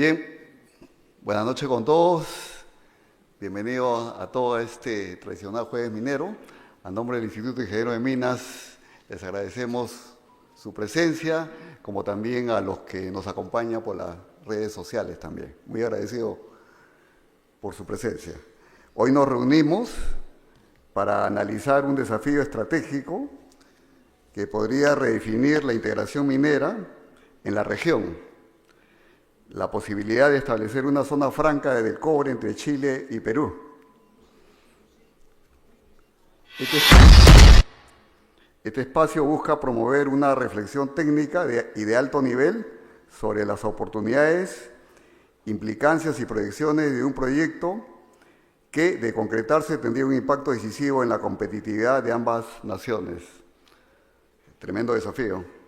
Bien, buenas noches con todos. Bienvenidos a todo este tradicional Jueves Minero. A nombre del Instituto Ingeniero de Minas, les agradecemos su presencia, como también a los que nos acompañan por las redes sociales también. Muy agradecido por su presencia. Hoy nos reunimos para analizar un desafío estratégico que podría redefinir la integración minera en la región. La posibilidad de establecer una zona franca del cobre entre Chile y Perú. Este espacio busca promover una reflexión técnica y de alto nivel sobre las oportunidades, implicancias y proyecciones de un proyecto que, de concretarse, tendría un impacto decisivo en la competitividad de ambas naciones. Tremendo desafío.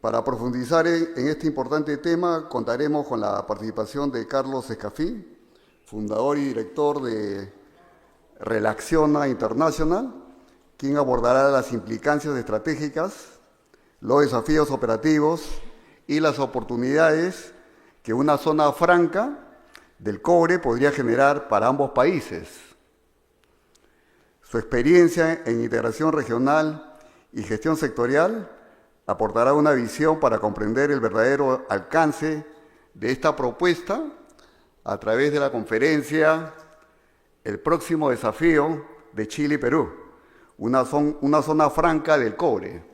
Para profundizar en este importante tema, contaremos con la participación de Carlos Escafí, fundador y director de Relaxiona International, quien abordará las implicancias estratégicas, los desafíos operativos y las oportunidades que una zona franca del cobre podría generar para ambos países. Su experiencia en integración regional y gestión sectorial aportará una visión para comprender el verdadero alcance de esta propuesta a través de la conferencia El próximo desafío de Chile y Perú, una zona franca del cobre.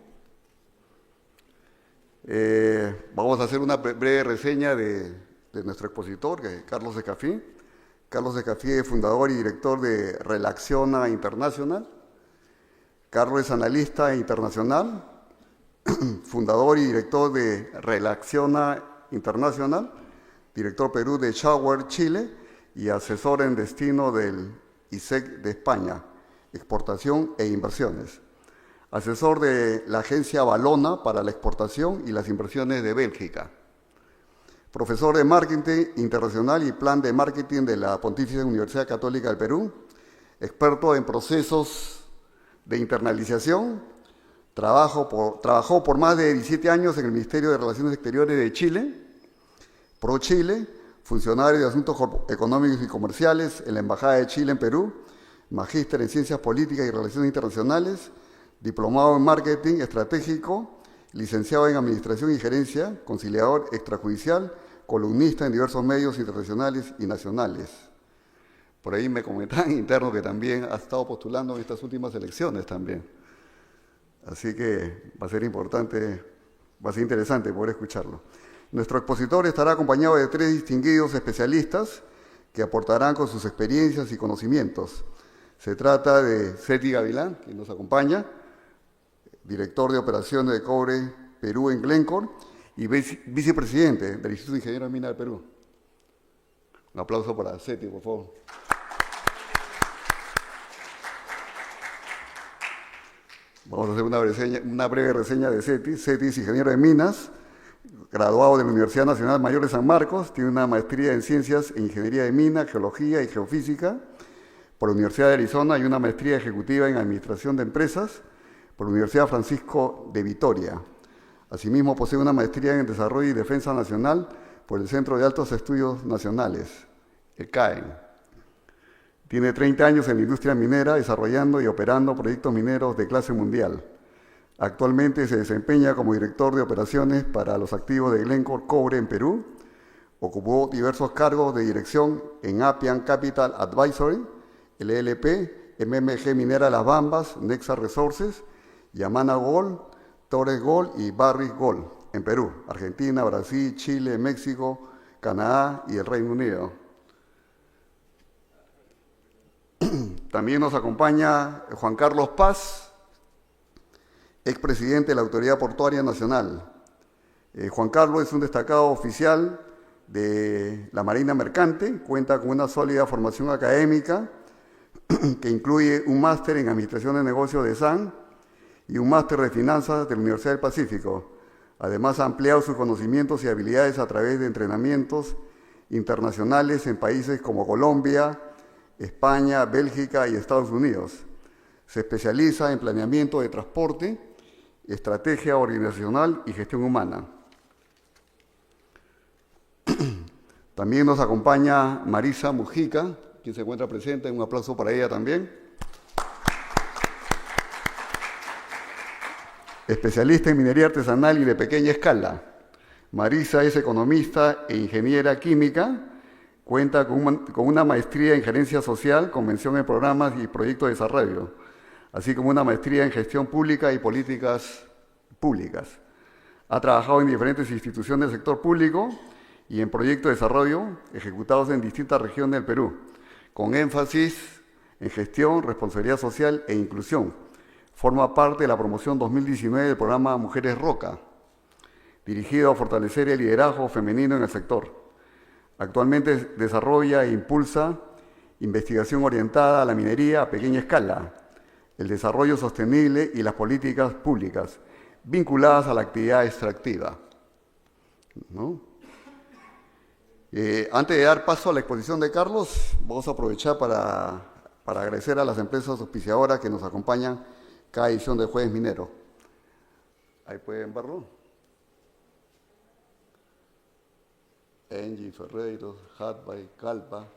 Vamos a hacer una breve reseña de nuestro expositor, que es Carlos Escafí. Carlos Escafí es fundador y director de Relaxiona International. Carlos es analista internacional, fundador y director de Relaxiona International, director Perú de Shower Chile y asesor en destino del ISEC de España, exportación e inversiones. Asesor de la agencia Valona para la exportación y las inversiones de Bélgica. Profesor de Marketing Internacional y Plan de Marketing de la Pontificia Universidad Católica del Perú. Experto en procesos de internalización. Trabajó por más de 17 años en el Ministerio de Relaciones Exteriores de Chile, ProChile, funcionario de Asuntos Económicos y Comerciales en la Embajada de Chile en Perú, magíster en Ciencias Políticas y Relaciones Internacionales, diplomado en Marketing Estratégico, licenciado en Administración y Gerencia, conciliador extrajudicial, columnista en diversos medios internacionales y nacionales. Por ahí me comentaban interno que también ha estado postulando en estas últimas elecciones también. Así que va a ser importante, va a ser interesante poder escucharlo. Nuestro expositor estará acompañado de 3 distinguidos especialistas que aportarán con sus experiencias y conocimientos. Se trata de Seti Gavilán, quien nos acompaña, director de operaciones de cobre Perú en Glencore y vicepresidente del Instituto Ingeniero de Minas del Perú. Un aplauso para Seti, por favor. Vamos a hacer una breve reseña de Seti. Seti es ingeniero de minas, graduado de la Universidad Nacional Mayor de San Marcos, tiene una maestría en Ciencias e Ingeniería de Minas, Geología y Geofísica por la Universidad de Arizona y una maestría ejecutiva en Administración de Empresas por la Universidad Francisco de Vitoria. Asimismo, posee una maestría en Desarrollo y Defensa Nacional por el Centro de Altos Estudios Nacionales, el CAEN. Tiene 30 años en la industria minera, desarrollando y operando proyectos mineros de clase mundial. Actualmente se desempeña como director de operaciones para los activos de Glencore Cobre en Perú. Ocupó diversos cargos de dirección en Appian Capital Advisory, LLP, MMG Minera Las Bambas, Nexa Resources, Yamana Gold, Torres Gold y Barrick Gold en Perú, Argentina, Brasil, Chile, México, Canadá y el Reino Unido. También nos acompaña Juan Carlos Paz, expresidente de la Autoridad Portuaria Nacional. Juan Carlos es un destacado oficial de la Marina Mercante, cuenta con una sólida formación académica que incluye un máster en Administración de Negocios de SAN y un máster de Finanzas de la Universidad del Pacífico. Además, ha ampliado sus conocimientos y habilidades a través de entrenamientos internacionales en países como Colombia, España, Bélgica y Estados Unidos. Se especializa en planeamiento de transporte, estrategia organizacional y gestión humana. También nos acompaña Marisa Mujica, quien se encuentra presente. Un aplauso para ella también. Especialista en minería artesanal y de pequeña escala. Marisa es economista e ingeniera química. Cuenta con una maestría en gerencia social, con mención en programas y proyectos de desarrollo, así como una maestría en gestión pública y políticas públicas. Ha trabajado en diferentes instituciones del sector público y en proyectos de desarrollo ejecutados en distintas regiones del Perú, con énfasis en gestión, responsabilidad social e inclusión. Forma parte de la promoción 2019 del programa Mujeres Roca, dirigido a fortalecer el liderazgo femenino en el sector. Actualmente desarrolla e impulsa investigación orientada a la minería a pequeña escala, el desarrollo sostenible y las políticas públicas vinculadas a la actividad extractiva, ¿no? Antes de dar paso a la exposición de Carlos, vamos a aprovechar para agradecer a las empresas auspiciadoras que nos acompañan cada edición de Jueves Minero. Ahí pueden verlo. Engie, Ferreiros, Hatbay, Calpa,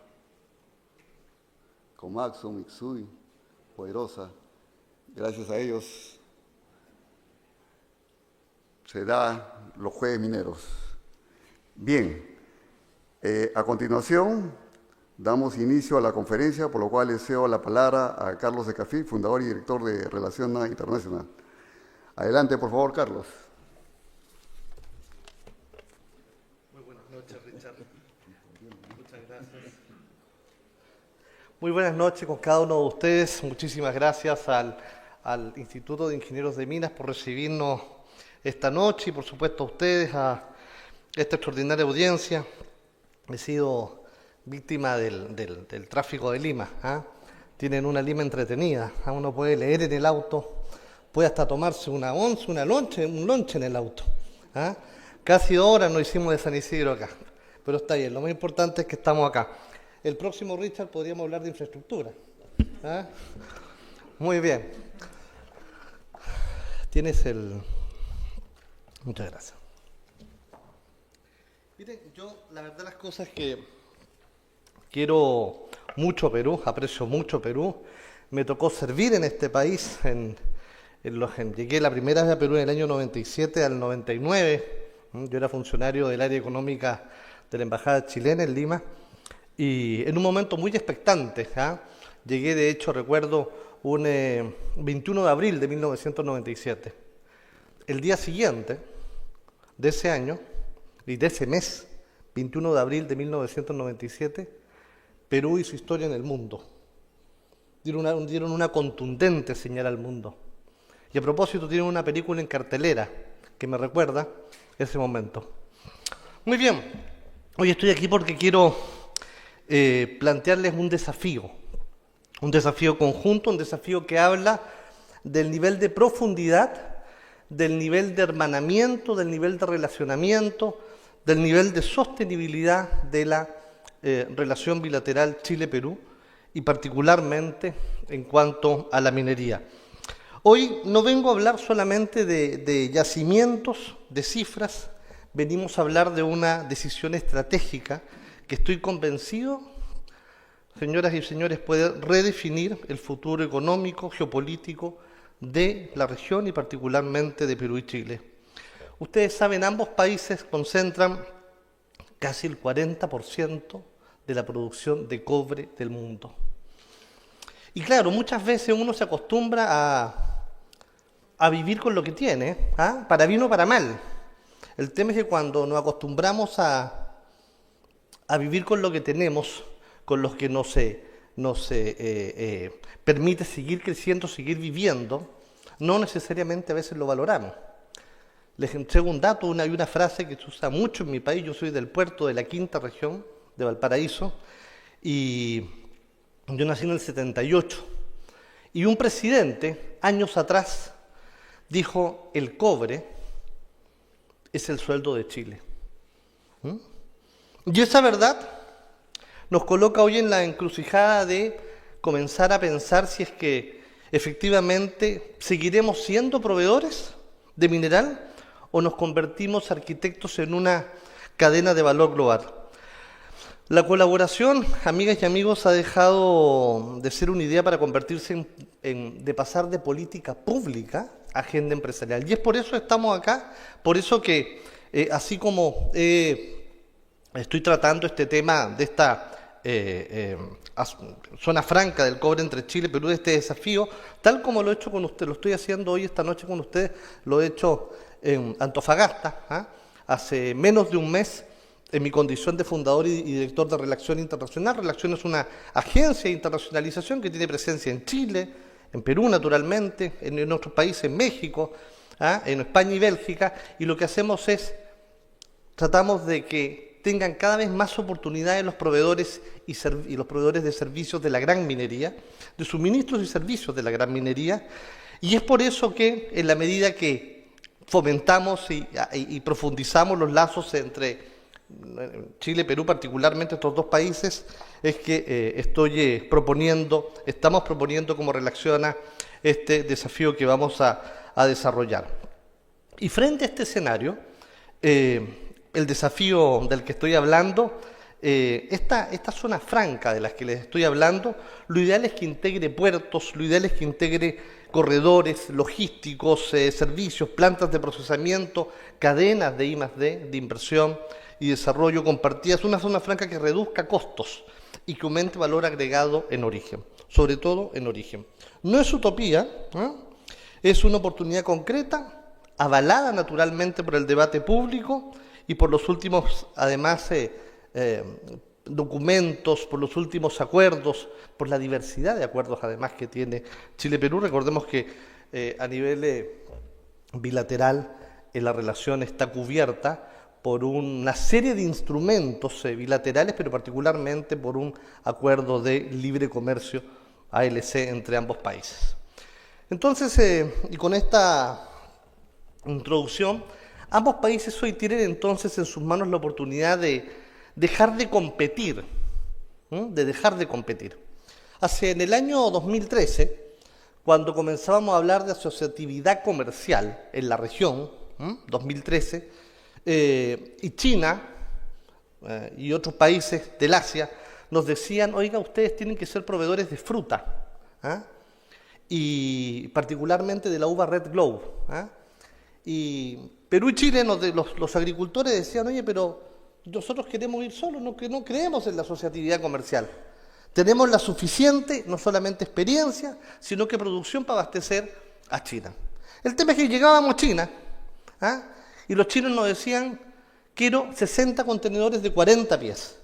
Komatsu, Mitsui, Poderosa. Gracias a ellos se da los Jueves Mineros. Bien, a continuación damos inicio a la conferencia, por lo cual le cedo la palabra a Carlos de Cafí, fundador y director de Relaciones Internacional. Adelante, por favor, Carlos. Muy buenas noches, Richard. Muchas gracias. Muy buenas noches con cada uno de ustedes. Muchísimas gracias al Instituto de Ingenieros de Minas por recibirnos esta noche y, por supuesto, a ustedes, a esta extraordinaria audiencia. He sido víctima del tráfico de Lima. Tienen una Lima entretenida. Uno puede leer en el auto, puede hasta tomarse una once, un lonche en el auto. Casi 2 horas nos hicimos de San Isidro acá, pero está bien. Lo más importante es que estamos acá. El próximo, Richard, podríamos hablar de infraestructura. Muy bien. Tienes el... Muchas gracias. Miren, yo la verdad las cosas es que quiero mucho Perú, aprecio mucho Perú. Me tocó servir en este país. Llegué la primera vez a Perú en el año 97 al 99. Yo era funcionario del área económica de la Embajada chilena en Lima. Y en un momento muy expectante. Llegué, de hecho, recuerdo, un 21 de abril de 1997. El día siguiente de ese año y de ese mes, 21 de abril de 1997, Perú hizo historia en el mundo. Dieron una contundente señal al mundo. Y a propósito, tienen una película en cartelera que me recuerda ese momento. Muy bien, hoy estoy aquí porque quiero plantearles un desafío conjunto, un desafío que habla del nivel de profundidad, del nivel de hermanamiento, del nivel de relacionamiento, del nivel de sostenibilidad de la relación bilateral Chile-Perú y particularmente en cuanto a la minería. Hoy no vengo a hablar solamente de yacimientos, de cifras, venimos a hablar de una decisión estratégica que estoy convencido, señoras y señores, puede redefinir el futuro económico, geopolítico de la región y particularmente de Perú y Chile. Ustedes saben, ambos países concentran casi el 40% de la producción de cobre del mundo. Y claro, muchas veces uno se acostumbra a vivir con lo que tiene, para bien o para mal. El tema es que cuando nos acostumbramos a vivir con lo que tenemos, con los que nos permite seguir creciendo, seguir viviendo, no necesariamente a veces lo valoramos. Les entrego un dato, hay una frase que se usa mucho en mi país. Yo soy del puerto de la quinta región, de Valparaíso, y yo nací en el 78. Y un presidente, años atrás, dijo: el cobre es el sueldo de Chile. Y esa verdad nos coloca hoy en la encrucijada de comenzar a pensar si es que efectivamente seguiremos siendo proveedores de mineral o nos convertimos arquitectos en una cadena de valor global. La colaboración, amigas y amigos, ha dejado de ser una idea para convertirse de pasar de política pública a agenda empresarial. Y es por eso estamos acá, por eso que así como estoy tratando este tema de esta zona franca del cobre entre Chile y Perú, de este desafío, tal como lo he hecho con usted, lo estoy haciendo hoy, esta noche con ustedes, lo he hecho en Antofagasta, hace menos de un mes, en mi condición de fundador y director de Relación Internacional. Relación es una agencia de internacionalización que tiene presencia en Chile, en Perú naturalmente, en otros países, en México, en España y Bélgica, y lo que hacemos es, tratamos de que tengan cada vez más oportunidades los proveedores y los proveedores de servicios de la gran minería, de suministros y servicios de la gran minería, y es por eso que en la medida que fomentamos y profundizamos los lazos entre Chile y Perú, particularmente estos dos países, es que estamos proponiendo cómo relaciona este desafío que vamos a desarrollar. Y frente a este escenario, el desafío del que estoy hablando, esta zona franca de las que les estoy hablando, lo ideal es que integre puertos, lo ideal es que integre corredores logísticos, servicios, plantas de procesamiento, cadenas de I+D, de inversión y desarrollo compartidas, una zona franca que reduzca costos y que aumente valor agregado en origen, sobre todo en origen. No es utopía, es una oportunidad concreta, avalada naturalmente por el debate público y por los últimos, además, documentos, por los últimos acuerdos, por la diversidad de acuerdos además que tiene Chile-Perú. Recordemos que a nivel bilateral la relación está cubierta por una serie de instrumentos bilaterales, pero particularmente por un acuerdo de libre comercio ALC entre ambos países. Entonces, y con esta introducción, ambos países hoy tienen entonces en sus manos la oportunidad de dejar de competir, en el año 2013, cuando comenzábamos a hablar de asociatividad comercial en la región, 2013, y China y otros países del Asia nos decían, oiga, ustedes tienen que ser proveedores de fruta, y particularmente de la uva Red Globe, y Perú y Chile, los agricultores decían, oye, pero nosotros queremos ir solos, no creemos en la asociatividad comercial. Tenemos la suficiente, no solamente experiencia, sino que producción para abastecer a China. El tema es que llegábamos a China, y los chinos nos decían, quiero 60 contenedores de 40 pies.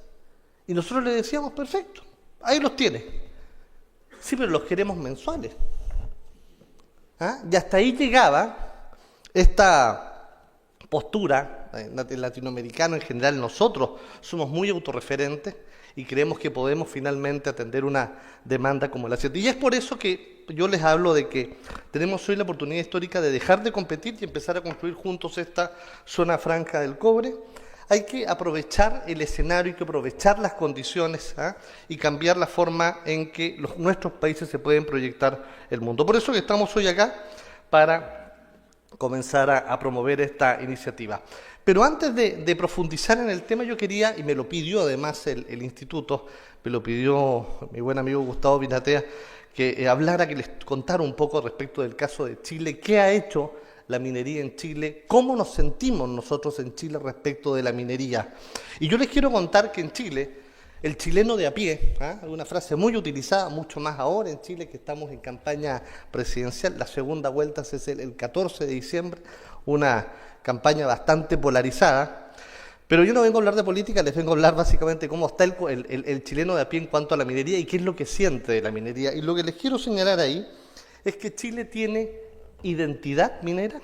Y nosotros les decíamos, perfecto, ahí los tiene. Sí, pero los queremos mensuales. Y hasta ahí llegaba esta postura, el latinoamericano en general, nosotros somos muy autorreferentes y creemos que podemos finalmente atender una demanda como la siguiente. Y es por eso que yo les hablo de que tenemos hoy la oportunidad histórica de dejar de competir y empezar a construir juntos esta zona franca del cobre. Hay que aprovechar el escenario, hay que aprovechar las condiciones y cambiar la forma en que nuestros países se pueden proyectar el mundo. Por eso que estamos hoy acá para comenzar a promover esta iniciativa. Pero antes de profundizar en el tema, yo quería, y me lo pidió además el instituto, me lo pidió mi buen amigo Gustavo Pinatea, que hablara, que les contara un poco respecto del caso de Chile, qué ha hecho la minería en Chile, cómo nos sentimos nosotros en Chile respecto de la minería. Y yo les quiero contar que en Chile, el chileno de a pie, una frase muy utilizada, mucho más ahora en Chile que estamos en campaña presidencial, la segunda vuelta es el 14 de diciembre, una campaña bastante polarizada, pero yo no vengo a hablar de política, les vengo a hablar básicamente de cómo está el chileno de a pie en cuanto a la minería y qué es lo que siente de la minería. Y lo que les quiero señalar ahí es que Chile tiene identidad minera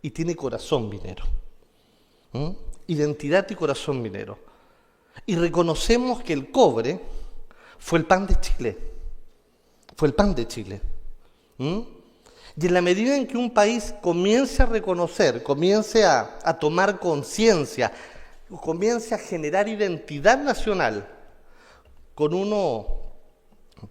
y tiene corazón minero. Identidad y corazón minero. Y reconocemos que el cobre fue el pan de Chile. Fue el pan de Chile. Y en la medida en que un país comience a reconocer, comience a tomar conciencia, comience a generar identidad nacional con uno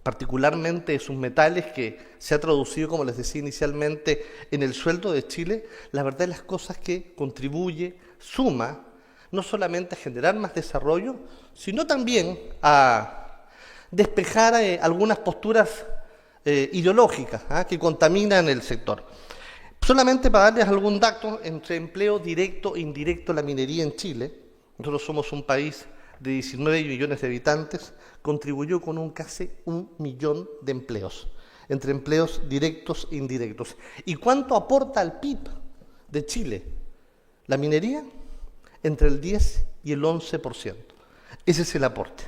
particularmente de sus metales que se ha traducido, como les decía inicialmente, en el sueldo de Chile, la verdad de las cosas que contribuye, suma, no solamente a generar más desarrollo, sino también a despejar algunas posturas ideológicas que contaminan el sector. Solamente para darles algún dato, entre empleo directo e indirecto, la minería en Chile, nosotros somos un país de 19 millones de habitantes, contribuyó con casi 1 millón de empleos, entre empleos directos e indirectos. ¿Y cuánto aporta al PIB de Chile la minería? Entre el 10 y el 11%. Ese es el aporte.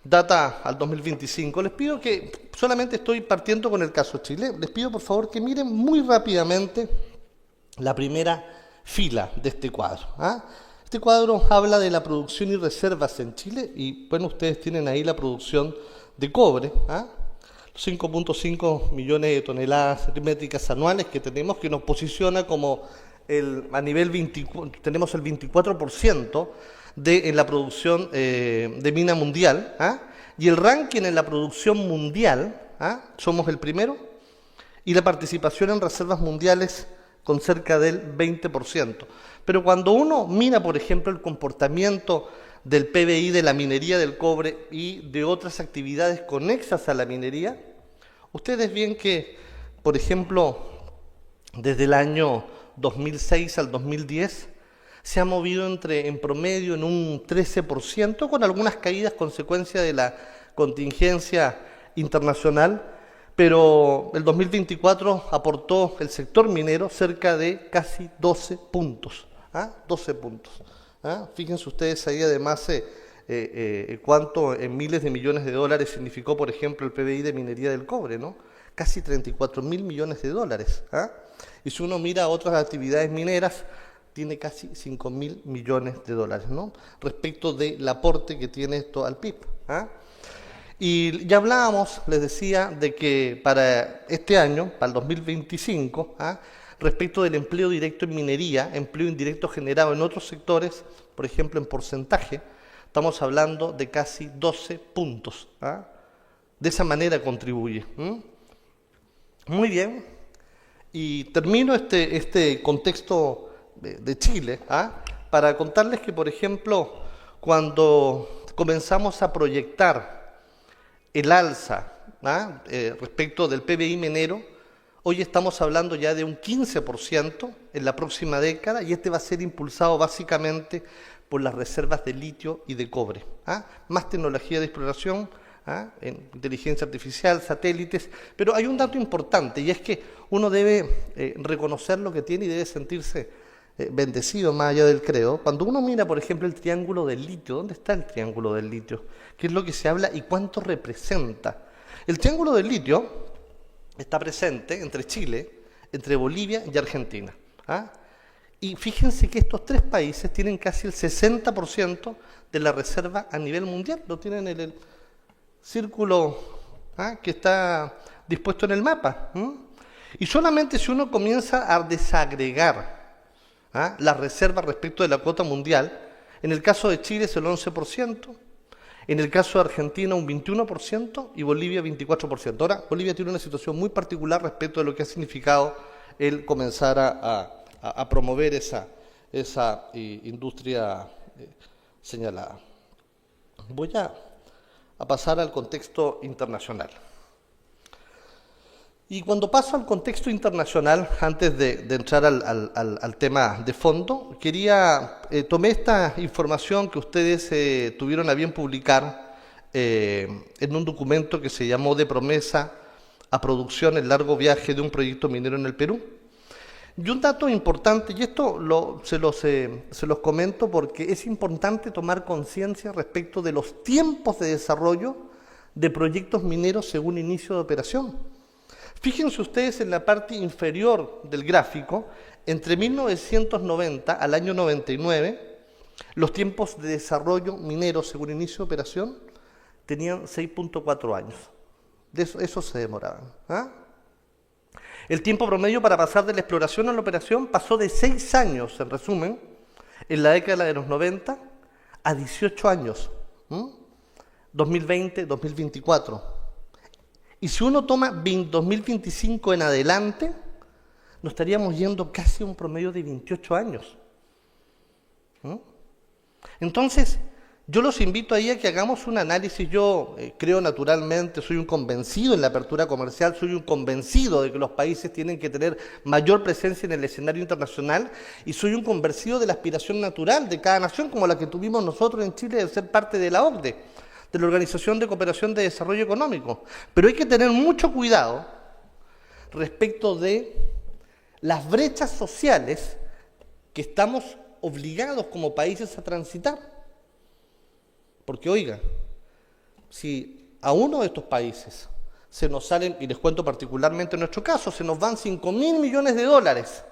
Data al 2025. Les pido que, solamente estoy partiendo con el caso Chile, les pido por favor que miren muy rápidamente la primera fila de este cuadro. Este cuadro habla de la producción y reservas en Chile y bueno, ustedes tienen ahí la producción de cobre, 5.5 millones de toneladas métricas anuales que tenemos, que nos posiciona como a nivel tenemos el 24% en la producción de mina mundial, y el ranking en la producción mundial, somos el primero, y la participación en reservas mundiales con cerca del 20%. Pero cuando uno mira, por ejemplo, el comportamiento del PBI de la minería del cobre y de otras actividades conexas a la minería, ustedes ven que, por ejemplo, desde el año 2006 al 2010, se ha movido en promedio en un 13%, con algunas caídas consecuencia de la contingencia internacional, pero el 2024 aportó el sector minero cerca de casi 12 puntos. 12 puntos. Fíjense ustedes ahí además cuánto en miles de millones de dólares significó, por ejemplo, el PBI de minería del cobre, ¿no? Casi 34.000 millones de dólares. Y si uno mira otras actividades mineras, tiene casi 5.000 millones de dólares, ¿no? Respecto del aporte que tiene esto al PIB. Y ya hablábamos, les decía, de que para este año, para el 2025, respecto del empleo directo en minería, empleo indirecto generado en otros sectores, por ejemplo en porcentaje, estamos hablando de casi 12 puntos. De esa manera contribuye. Muy bien. Y termino este contexto de Chile, para contarles que, por ejemplo, cuando comenzamos a proyectar el alza respecto del PBI minero, hoy estamos hablando ya de un 15% en la próxima década y este va a ser impulsado básicamente por las reservas de litio y de cobre. Más tecnología de exploración, en inteligencia artificial, satélites, pero hay un dato importante y es que uno debe reconocer lo que tiene y debe sentirse bendecido más allá del credo. Cuando uno mira, por ejemplo, el triángulo del litio, ¿dónde está el triángulo del litio? ¿Qué es lo que se habla y cuánto representa? El triángulo del litio está presente entre Chile, entre Bolivia y Argentina. Y fíjense que estos tres países tienen casi el 60% de la reserva a nivel mundial, lo tienen en el círculo que está dispuesto en el mapa. Y solamente si uno comienza a desagregar las reservas respecto de la cuota mundial, en el caso de Chile es el 11%, en el caso de Argentina un 21% y Bolivia 24%. Ahora, Bolivia tiene una situación muy particular respecto de lo que ha significado el comenzar a promover esa industria señalada. Voy a pasar al contexto internacional. Y cuando paso al contexto internacional, antes de entrar al tema de fondo, tomé esta información que ustedes tuvieron a bien publicar en un documento que se llamó De promesa a producción, el largo viaje de un proyecto minero en el Perú. Y un dato importante, y esto se los comento porque es importante tomar conciencia respecto de los tiempos de desarrollo de proyectos mineros según inicio de operación. Fíjense ustedes en la parte inferior del gráfico, entre 1990 al año 99, los tiempos de desarrollo minero según inicio de operación tenían 6.4 años. De eso se demoraban. El tiempo promedio para pasar de la exploración a la operación pasó de 6 años, en resumen, en la década de los 90, a 18 años. 2020, 2024. Y si uno toma 2025 en adelante, nos estaríamos yendo casi a un promedio de 28 años. ¿Mm? Entonces, yo los invito ahí a que hagamos un análisis. Yo creo naturalmente, soy un convencido en la apertura comercial, soy un convencido de que los países tienen que tener mayor presencia en el escenario internacional y soy un convencido de la aspiración natural de cada nación, como la que tuvimos nosotros en Chile de ser parte de la OCDE, de la Organización de Cooperación de Desarrollo Económico. Pero hay que tener mucho cuidado respecto de las brechas sociales que estamos obligados como países a transitar. Porque, oiga, si a uno de estos países se nos salen, y les cuento particularmente en nuestro caso, se nos van 5.000 millones de dólares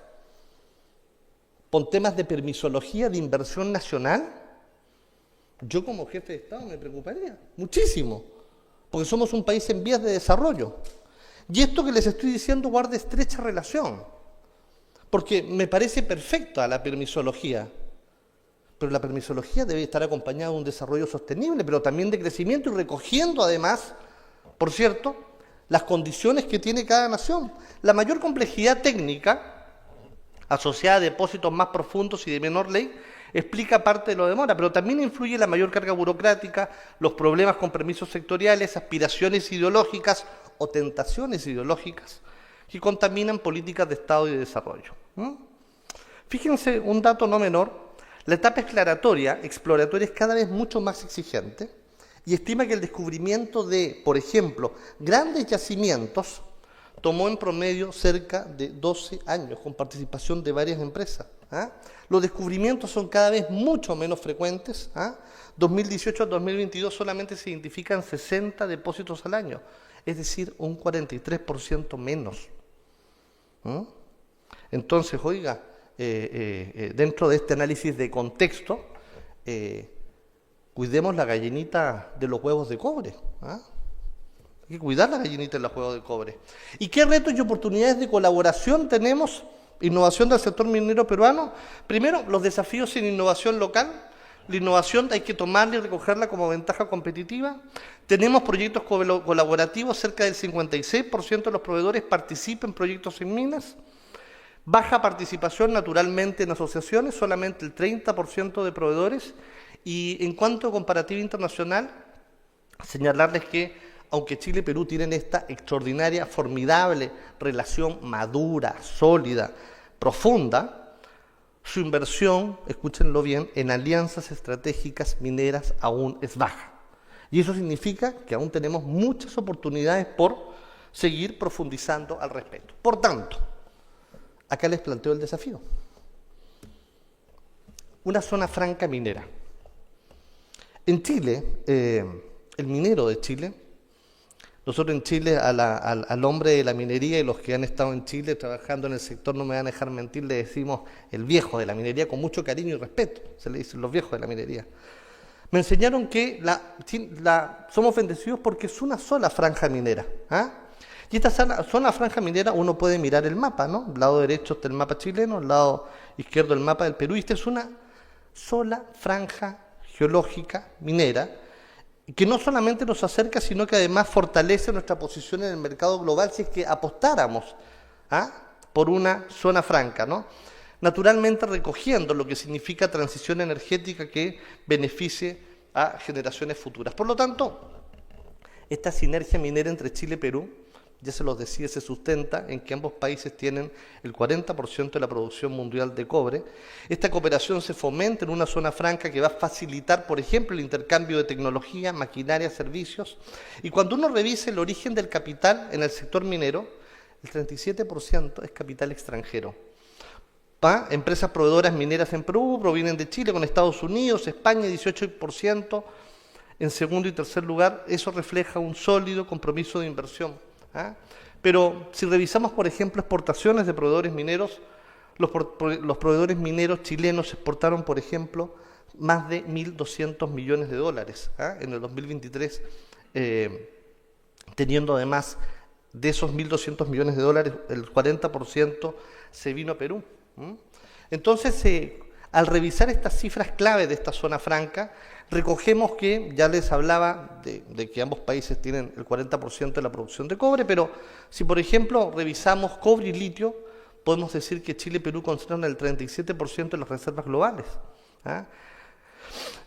por temas de permisología de inversión nacional, yo como jefe de Estado me preocuparía muchísimo, porque somos un país en vías de desarrollo. Y esto que les estoy diciendo guarda estrecha relación, porque me parece perfecta la permisología, pero la permisología debe estar acompañada de un desarrollo sostenible, pero también de crecimiento y recogiendo además, por cierto, las condiciones que tiene cada nación. La mayor complejidad técnica, asociada a depósitos más profundos y de menor ley, explica parte de lo demora, pero también influye la mayor carga burocrática, los problemas con permisos sectoriales, aspiraciones ideológicas o tentaciones ideológicas que contaminan políticas de Estado y de desarrollo. Fíjense un dato no menor. La etapa exploratoria es cada vez mucho más exigente y estima que el descubrimiento de, por ejemplo, grandes yacimientos tomó en promedio cerca de 12 años con participación de varias empresas. Los descubrimientos son cada vez mucho menos frecuentes. 2018 a 2022 solamente se identifican 60 depósitos al año, es decir, un 43% menos. Entonces, oiga, dentro de este análisis de contexto, cuidemos la gallinita de los huevos de cobre. Hay que cuidar la gallinita de los huevos de cobre. ¿Y qué retos y oportunidades de colaboración tenemos? Innovación del sector minero peruano. Primero, los desafíos en innovación local. La innovación hay que tomarla y recogerla como ventaja competitiva. Tenemos proyectos colaborativos, cerca del 56% de los proveedores participan en proyectos en minas. Baja participación naturalmente en asociaciones, solamente el 30% de proveedores. Y en cuanto a comparativa internacional, señalarles que aunque Chile y Perú tienen esta extraordinaria, formidable relación madura, sólida, profunda, su inversión, escúchenlo bien, en alianzas estratégicas mineras aún es baja. Y eso significa que aún tenemos muchas oportunidades por seguir profundizando al respecto. Por tanto, acá les planteo el desafío. Una zona franca minera. En Chile, el minero de Chile, nosotros en Chile al hombre de la minería y los que han estado en Chile trabajando en el sector, no me van a dejar mentir, le decimos el viejo de la minería con mucho cariño y respeto, se le dicen los viejos de la minería. Me enseñaron que somos bendecidos porque es una sola franja minera. Y esta zona franja minera uno puede mirar el mapa, ¿no? El lado derecho está el mapa chileno, el lado izquierdo el mapa del Perú, y esta es una sola franja geológica minera que no solamente nos acerca, sino que además fortalece nuestra posición en el mercado global si es que apostáramos por una zona franca, ¿no? Naturalmente recogiendo lo que significa transición energética que beneficie a generaciones futuras. Por lo tanto, esta sinergia minera entre Chile y Perú, ya se los decía, se sustenta en que ambos países tienen el 40% de la producción mundial de cobre. Esta cooperación se fomenta en una zona franca que va a facilitar, por ejemplo, el intercambio de tecnología, maquinaria, servicios. Y cuando uno revise el origen del capital en el sector minero, el 37% es capital extranjero. Empresas proveedoras mineras en Perú provienen de Chile, con Estados Unidos, España, 18%. En segundo y tercer lugar, eso refleja un sólido compromiso de inversión. Pero si revisamos, por ejemplo, exportaciones de proveedores mineros, los proveedores mineros chilenos exportaron, por ejemplo, más de 1.200 millones de dólares en el 2023, teniendo además de esos 1.200 millones de dólares, el 40% se vino a Perú. Entonces, al revisar estas cifras clave de esta zona franca, recogemos que, ya les hablaba de que ambos países tienen el 40% de la producción de cobre, pero si por ejemplo revisamos cobre y litio, podemos decir que Chile y Perú concentran el 37% de las reservas globales. ¿ah?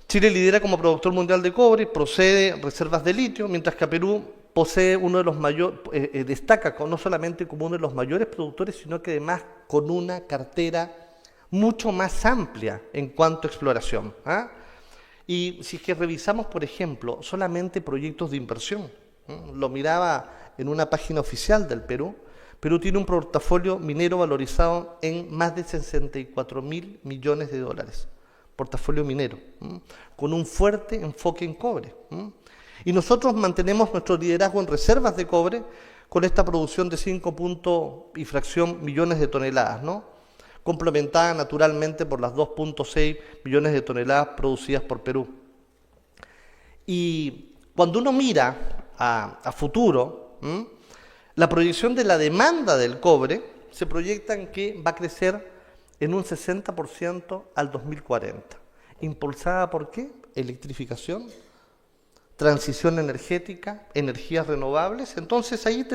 Chile lidera como productor mundial de cobre, procede reservas de litio, mientras que Perú posee uno de los mayores, destaca no solamente como uno de los mayores productores, sino que además con una cartera mucho más amplia en cuanto a exploración. ¿Ah? Y si es que revisamos, por ejemplo, solamente proyectos de inversión, lo miraba en una página oficial del Perú, Perú tiene un portafolio minero valorizado en más de 64.000 millones de dólares, portafolio minero, con un fuerte enfoque en cobre. Y nosotros mantenemos nuestro liderazgo en reservas de cobre con esta producción de 5 y fracción millones de toneladas, ¿no? Complementada naturalmente por las 2.6 millones de toneladas producidas por Perú. Y cuando uno mira a futuro, la proyección de la demanda del cobre se proyecta en que va a crecer en un 60% al 2040. ¿Impulsada por qué? Electrificación, transición energética, energías renovables. Entonces ahí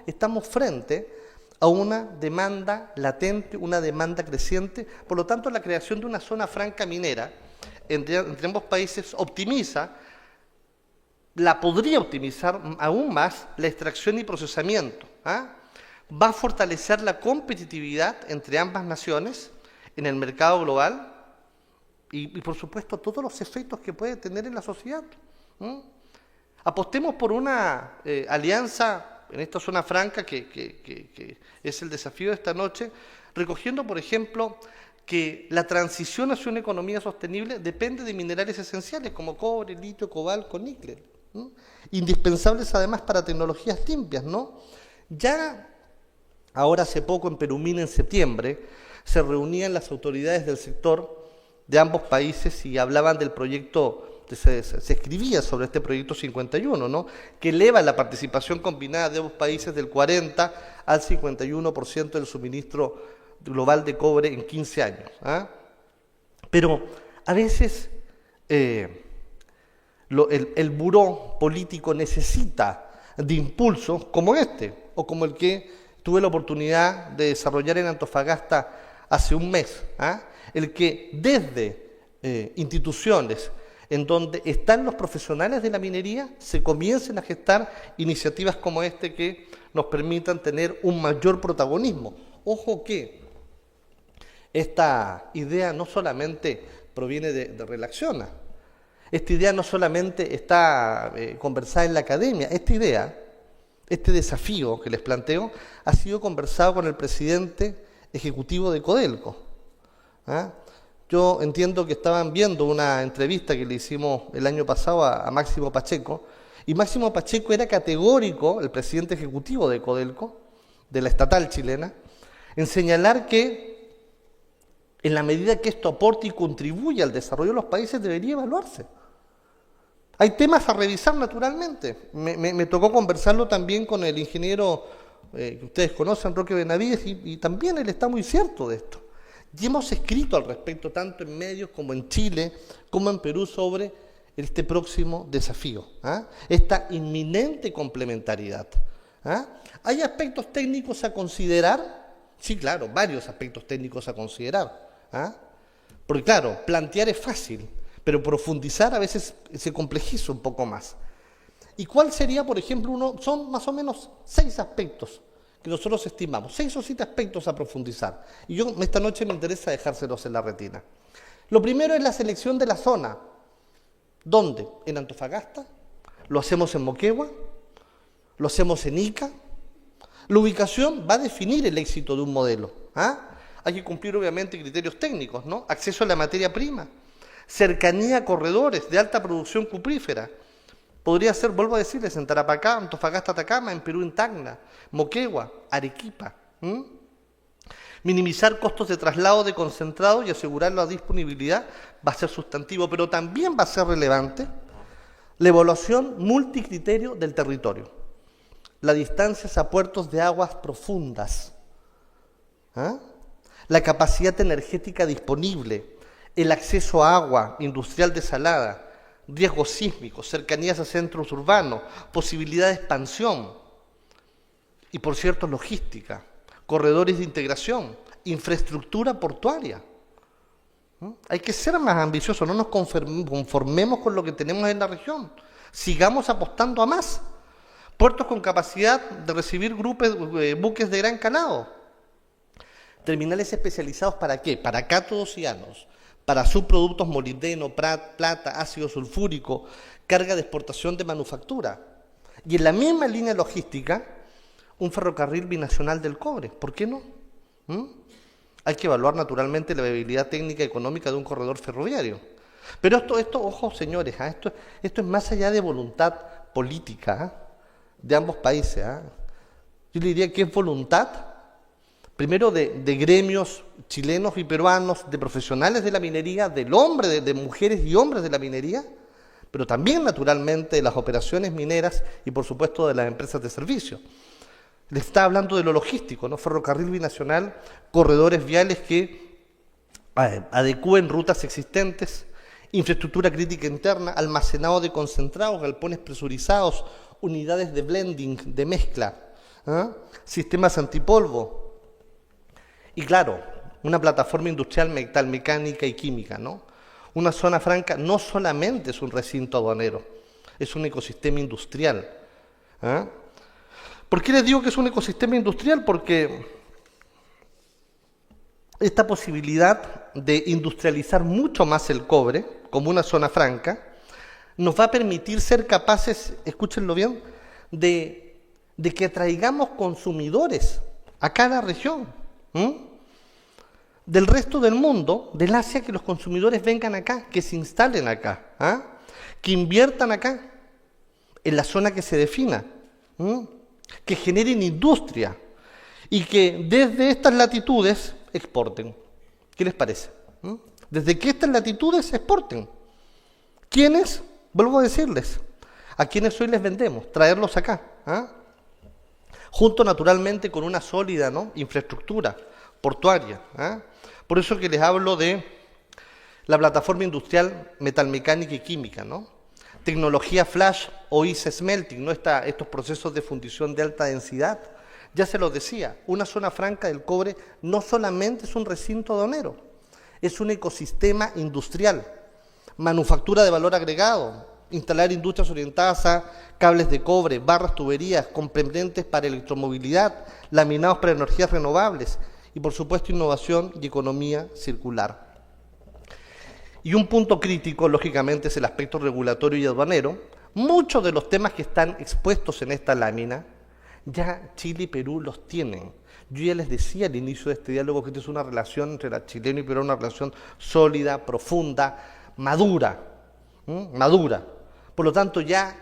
estamos frente a una demanda latente, una demanda creciente. Por lo tanto, la creación de una zona franca minera entre ambos países podría optimizar aún más la extracción y procesamiento. Va a fortalecer la competitividad entre ambas naciones en el mercado global y por supuesto, todos los efectos que puede tener en la sociedad. Apostemos por una alianza en esta zona franca que es el desafío de esta noche, recogiendo, por ejemplo, que la transición hacia una economía sostenible depende de minerales esenciales como cobre, litio, cobalto, níquel, indispensables además para tecnologías limpias, ¿no? Ya ahora hace poco en Perumina, en septiembre, se reunían las autoridades del sector de ambos países y hablaban del proyecto, se escribía sobre este proyecto 51, ¿no? Que eleva la participación combinada de ambos países del 40 al 51% del suministro global de cobre en 15 años. Pero a veces el buró político necesita de impulsos como este, o como el que tuve la oportunidad de desarrollar en Antofagasta hace un mes, el que desde instituciones en donde están los profesionales de la minería se comiencen a gestar iniciativas como este que nos permitan tener un mayor protagonismo. Ojo que esta idea no solamente proviene de Relaxiona, esta idea no solamente está conversada en la academia, esta idea, este desafío que les planteo, ha sido conversado con el presidente ejecutivo de Codelco. Yo entiendo que estaban viendo una entrevista que le hicimos el año pasado a Máximo Pacheco, y Máximo Pacheco era categórico, el presidente ejecutivo de Codelco, de la estatal chilena, en señalar que en la medida que esto aporte y contribuye al desarrollo de los países debería evaluarse. Hay temas a revisar naturalmente. Me tocó conversarlo también con el ingeniero que ustedes conocen, Roque Benavides, y también él está muy cierto de esto. Y hemos escrito al respecto tanto en medios como en Chile, como en Perú, sobre este próximo desafío, esta inminente complementariedad. ¿Hay aspectos técnicos a considerar? Sí, claro, varios aspectos técnicos a considerar. Porque claro, plantear es fácil, pero profundizar a veces se complejiza un poco más. ¿Y cuál sería, por ejemplo, son más o menos 6 aspectos que nosotros estimamos, 6 o 7 aspectos a profundizar? Y yo esta noche me interesa dejárselos en la retina. Lo primero es la selección de la zona. ¿Dónde? En Antofagasta, lo hacemos en Moquegua, lo hacemos en Ica. La ubicación va a definir el éxito de un modelo. Hay que cumplir obviamente criterios técnicos, ¿no? Acceso a la materia prima, cercanía a corredores de alta producción cuprífera. Podría ser, vuelvo a decirles, en Tarapacá, Antofagasta, Atacama, en Perú, en Tacna, Moquegua, Arequipa. Minimizar costos de traslado de concentrado y asegurar la disponibilidad va a ser sustantivo, pero también va a ser relevante la evaluación multicriterio del territorio, las distancias a puertos de aguas profundas, la capacidad energética disponible, el acceso a agua industrial desalada, riesgos sísmicos, cercanías a centros urbanos, posibilidad de expansión y, por cierto, logística, corredores de integración, infraestructura portuaria. Hay que ser más ambiciosos, no nos conformemos con lo que tenemos en la región. Sigamos apostando a más. Puertos con capacidad de recibir buques de gran calado. Terminales especializados ¿para qué? Para cátodos y ánodos, para subproductos molibdeno, plata, ácido sulfúrico, carga de exportación de manufactura. Y en la misma línea logística, un ferrocarril binacional del cobre. ¿Por qué no? Hay que evaluar naturalmente la viabilidad técnica y económica de un corredor ferroviario. Pero esto ojo señores, esto es más allá de voluntad política de ambos países. Yo le diría que es voluntad, primero de gremios chilenos y peruanos, de profesionales de la minería, de mujeres y hombres de la minería, pero también naturalmente de las operaciones mineras y por supuesto de las empresas de servicio. Le está hablando de lo logístico, ¿no? Ferrocarril binacional, corredores viales que adecúen rutas existentes, infraestructura crítica interna, almacenado de concentrados, galpones presurizados, unidades de blending, de mezcla, sistemas antipolvo y claro, una plataforma industrial metalmecánica y química, ¿no? Una zona franca no solamente es un recinto aduanero, es un ecosistema industrial. ¿Por qué les digo que es un ecosistema industrial? Porque esta posibilidad de industrializar mucho más el cobre, como una zona franca, nos va a permitir ser capaces, escúchenlo bien, de que atraigamos consumidores a cada región, del resto del mundo, del Asia, que los consumidores vengan acá, que se instalen acá, que inviertan acá, en la zona que se defina, que generen industria y que desde estas latitudes exporten. ¿Qué les parece? Desde que estas latitudes exporten. ¿Quiénes? Vuelvo a decirles, a quienes hoy les vendemos, traerlos acá, junto naturalmente con una sólida, ¿no?, infraestructura portuaria. Por eso que les hablo de la plataforma industrial metalmecánica y química, ¿no? Tecnología flash o ICE smelting, ¿no? Estos procesos de fundición de alta densidad. Ya se los decía, una zona franca del cobre no solamente es un recinto aduanero, es un ecosistema industrial, manufactura de valor agregado, instalar industrias orientadas a cables de cobre, barras, tuberías, componentes para electromovilidad, laminados para energías renovables y por supuesto innovación y economía circular. Y un punto crítico, lógicamente, es el aspecto regulatorio y aduanero. Muchos de los temas que están expuestos en esta lámina, ya Chile y Perú los tienen. Yo ya les decía al inicio de este diálogo que esta es una relación entre la chileno y Perú, una relación sólida, profunda, madura. Por lo tanto, ya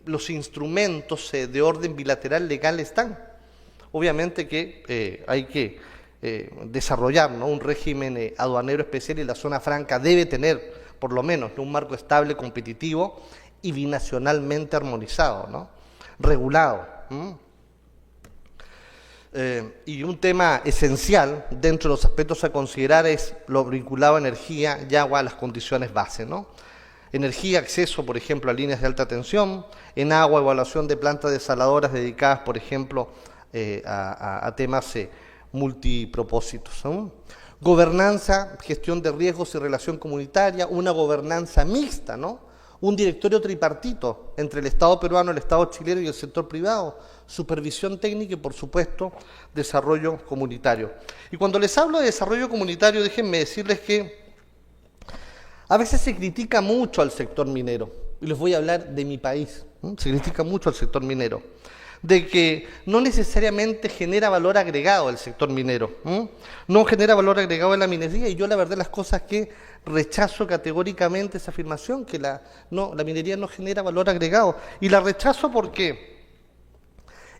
los instrumentos de orden bilateral legal están. Obviamente que hay que desarrollar, ¿no?, un régimen aduanero especial y la zona franca debe tener, por lo menos, un marco estable, competitivo y binacionalmente armonizado, ¿no?, regulado. Y un tema esencial dentro de los aspectos a considerar es lo vinculado a energía y agua, a las condiciones base, ¿no? Energía, acceso, por ejemplo, a líneas de alta tensión; en agua, evaluación de plantas desaladoras dedicadas, por ejemplo, a temas multipropósitos. Gobernanza, gestión de riesgos y relación comunitaria; una gobernanza mixta, ¿no?, un directorio tripartito entre el Estado peruano, el Estado chileno y el sector privado; supervisión técnica y, por supuesto, desarrollo comunitario. Y cuando les hablo de desarrollo comunitario, déjenme decirles que a veces se critica mucho al sector minero, y les voy a hablar de mi país. Se critica mucho al sector minero, de que no necesariamente genera valor agregado el sector minero, no genera valor agregado en la minería, y yo la verdad las cosas que rechazo categóricamente esa afirmación, que la minería no genera valor agregado, y la rechazo porque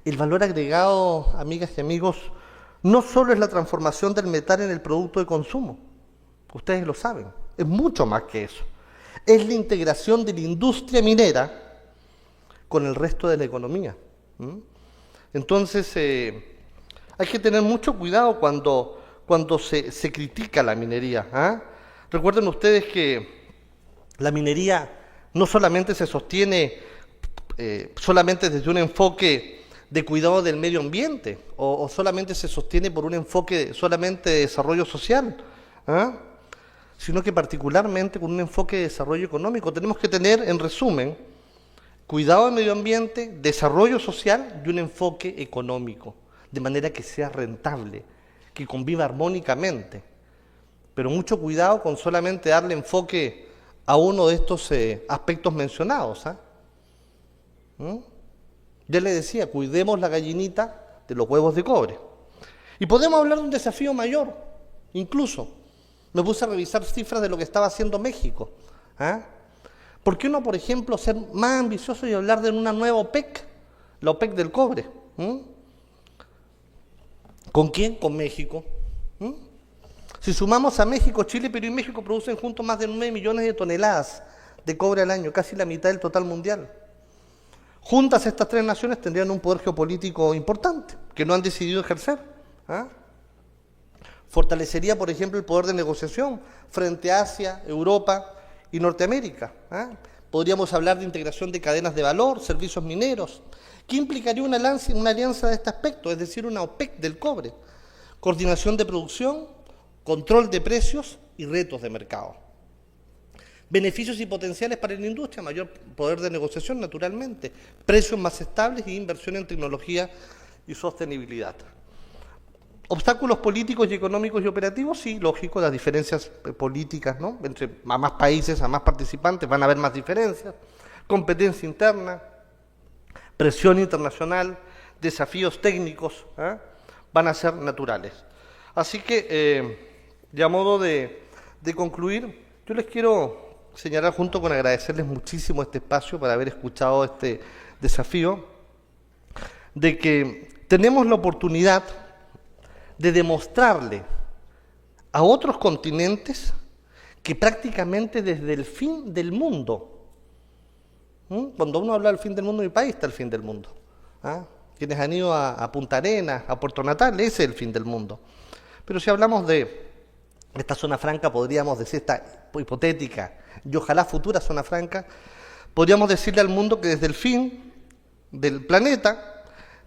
el valor agregado, amigas y amigos, no solo es la transformación del metal en el producto de consumo, ustedes lo saben, es mucho más que eso, es la integración de la industria minera con el resto de la economía. Entonces hay que tener mucho cuidado cuando se critica la minería. Recuerden ustedes que la minería no solamente se sostiene solamente desde un enfoque de cuidado del medio ambiente o solamente se sostiene por un enfoque solamente de desarrollo social. ¿ah?, sino que particularmente con un enfoque de desarrollo económico. Tenemos que tener, en resumen, cuidado del medio ambiente, desarrollo social y un enfoque económico, de manera que sea rentable, que conviva armónicamente. Pero mucho cuidado con solamente darle enfoque a uno de estos aspectos mencionados. Ya le decía, cuidemos la gallinita de los huevos de cobre. Y podemos hablar de un desafío mayor, incluso. Me puse a revisar cifras de lo que estaba haciendo México. ¿Por qué no, por ejemplo, ser más ambicioso y hablar de una nueva OPEC? La OPEC del cobre. ¿Con quién? Con México. Si sumamos a México, Chile, Perú y México producen juntos más de 9 millones de toneladas de cobre al año, casi la mitad del total mundial. Juntas estas tres naciones tendrían un poder geopolítico importante, que no han decidido ejercer. Fortalecería, por ejemplo, el poder de negociación frente a Asia, Europa y Norteamérica. Podríamos hablar de integración de cadenas de valor, servicios mineros. ¿Qué implicaría una alianza de este aspecto? Es decir, una OPEC del cobre. Coordinación de producción, control de precios y retos de mercado. Beneficios y potenciales para la industria, mayor poder de negociación, naturalmente, precios más estables y inversión en tecnología y sostenibilidad. Obstáculos políticos y económicos y operativos, sí, lógico, las diferencias políticas, ¿no? Entre a más países, a más participantes, van a haber más diferencias. Competencia interna, presión internacional, desafíos técnicos, van a ser naturales. Así que, a modo de concluir, yo les quiero señalar, junto con agradecerles muchísimo este espacio para haber escuchado este desafío, de que tenemos la oportunidad de demostrarle a otros continentes que prácticamente desde el fin del mundo, cuando uno habla del fin del mundo, mi país está el fin del mundo. Quienes han ido a Punta Arenas, a Puerto Natal, ese es el fin del mundo. Pero si hablamos de esta zona franca, podríamos decir, esta hipotética y ojalá futura zona franca, podríamos decirle al mundo que desde el fin del planeta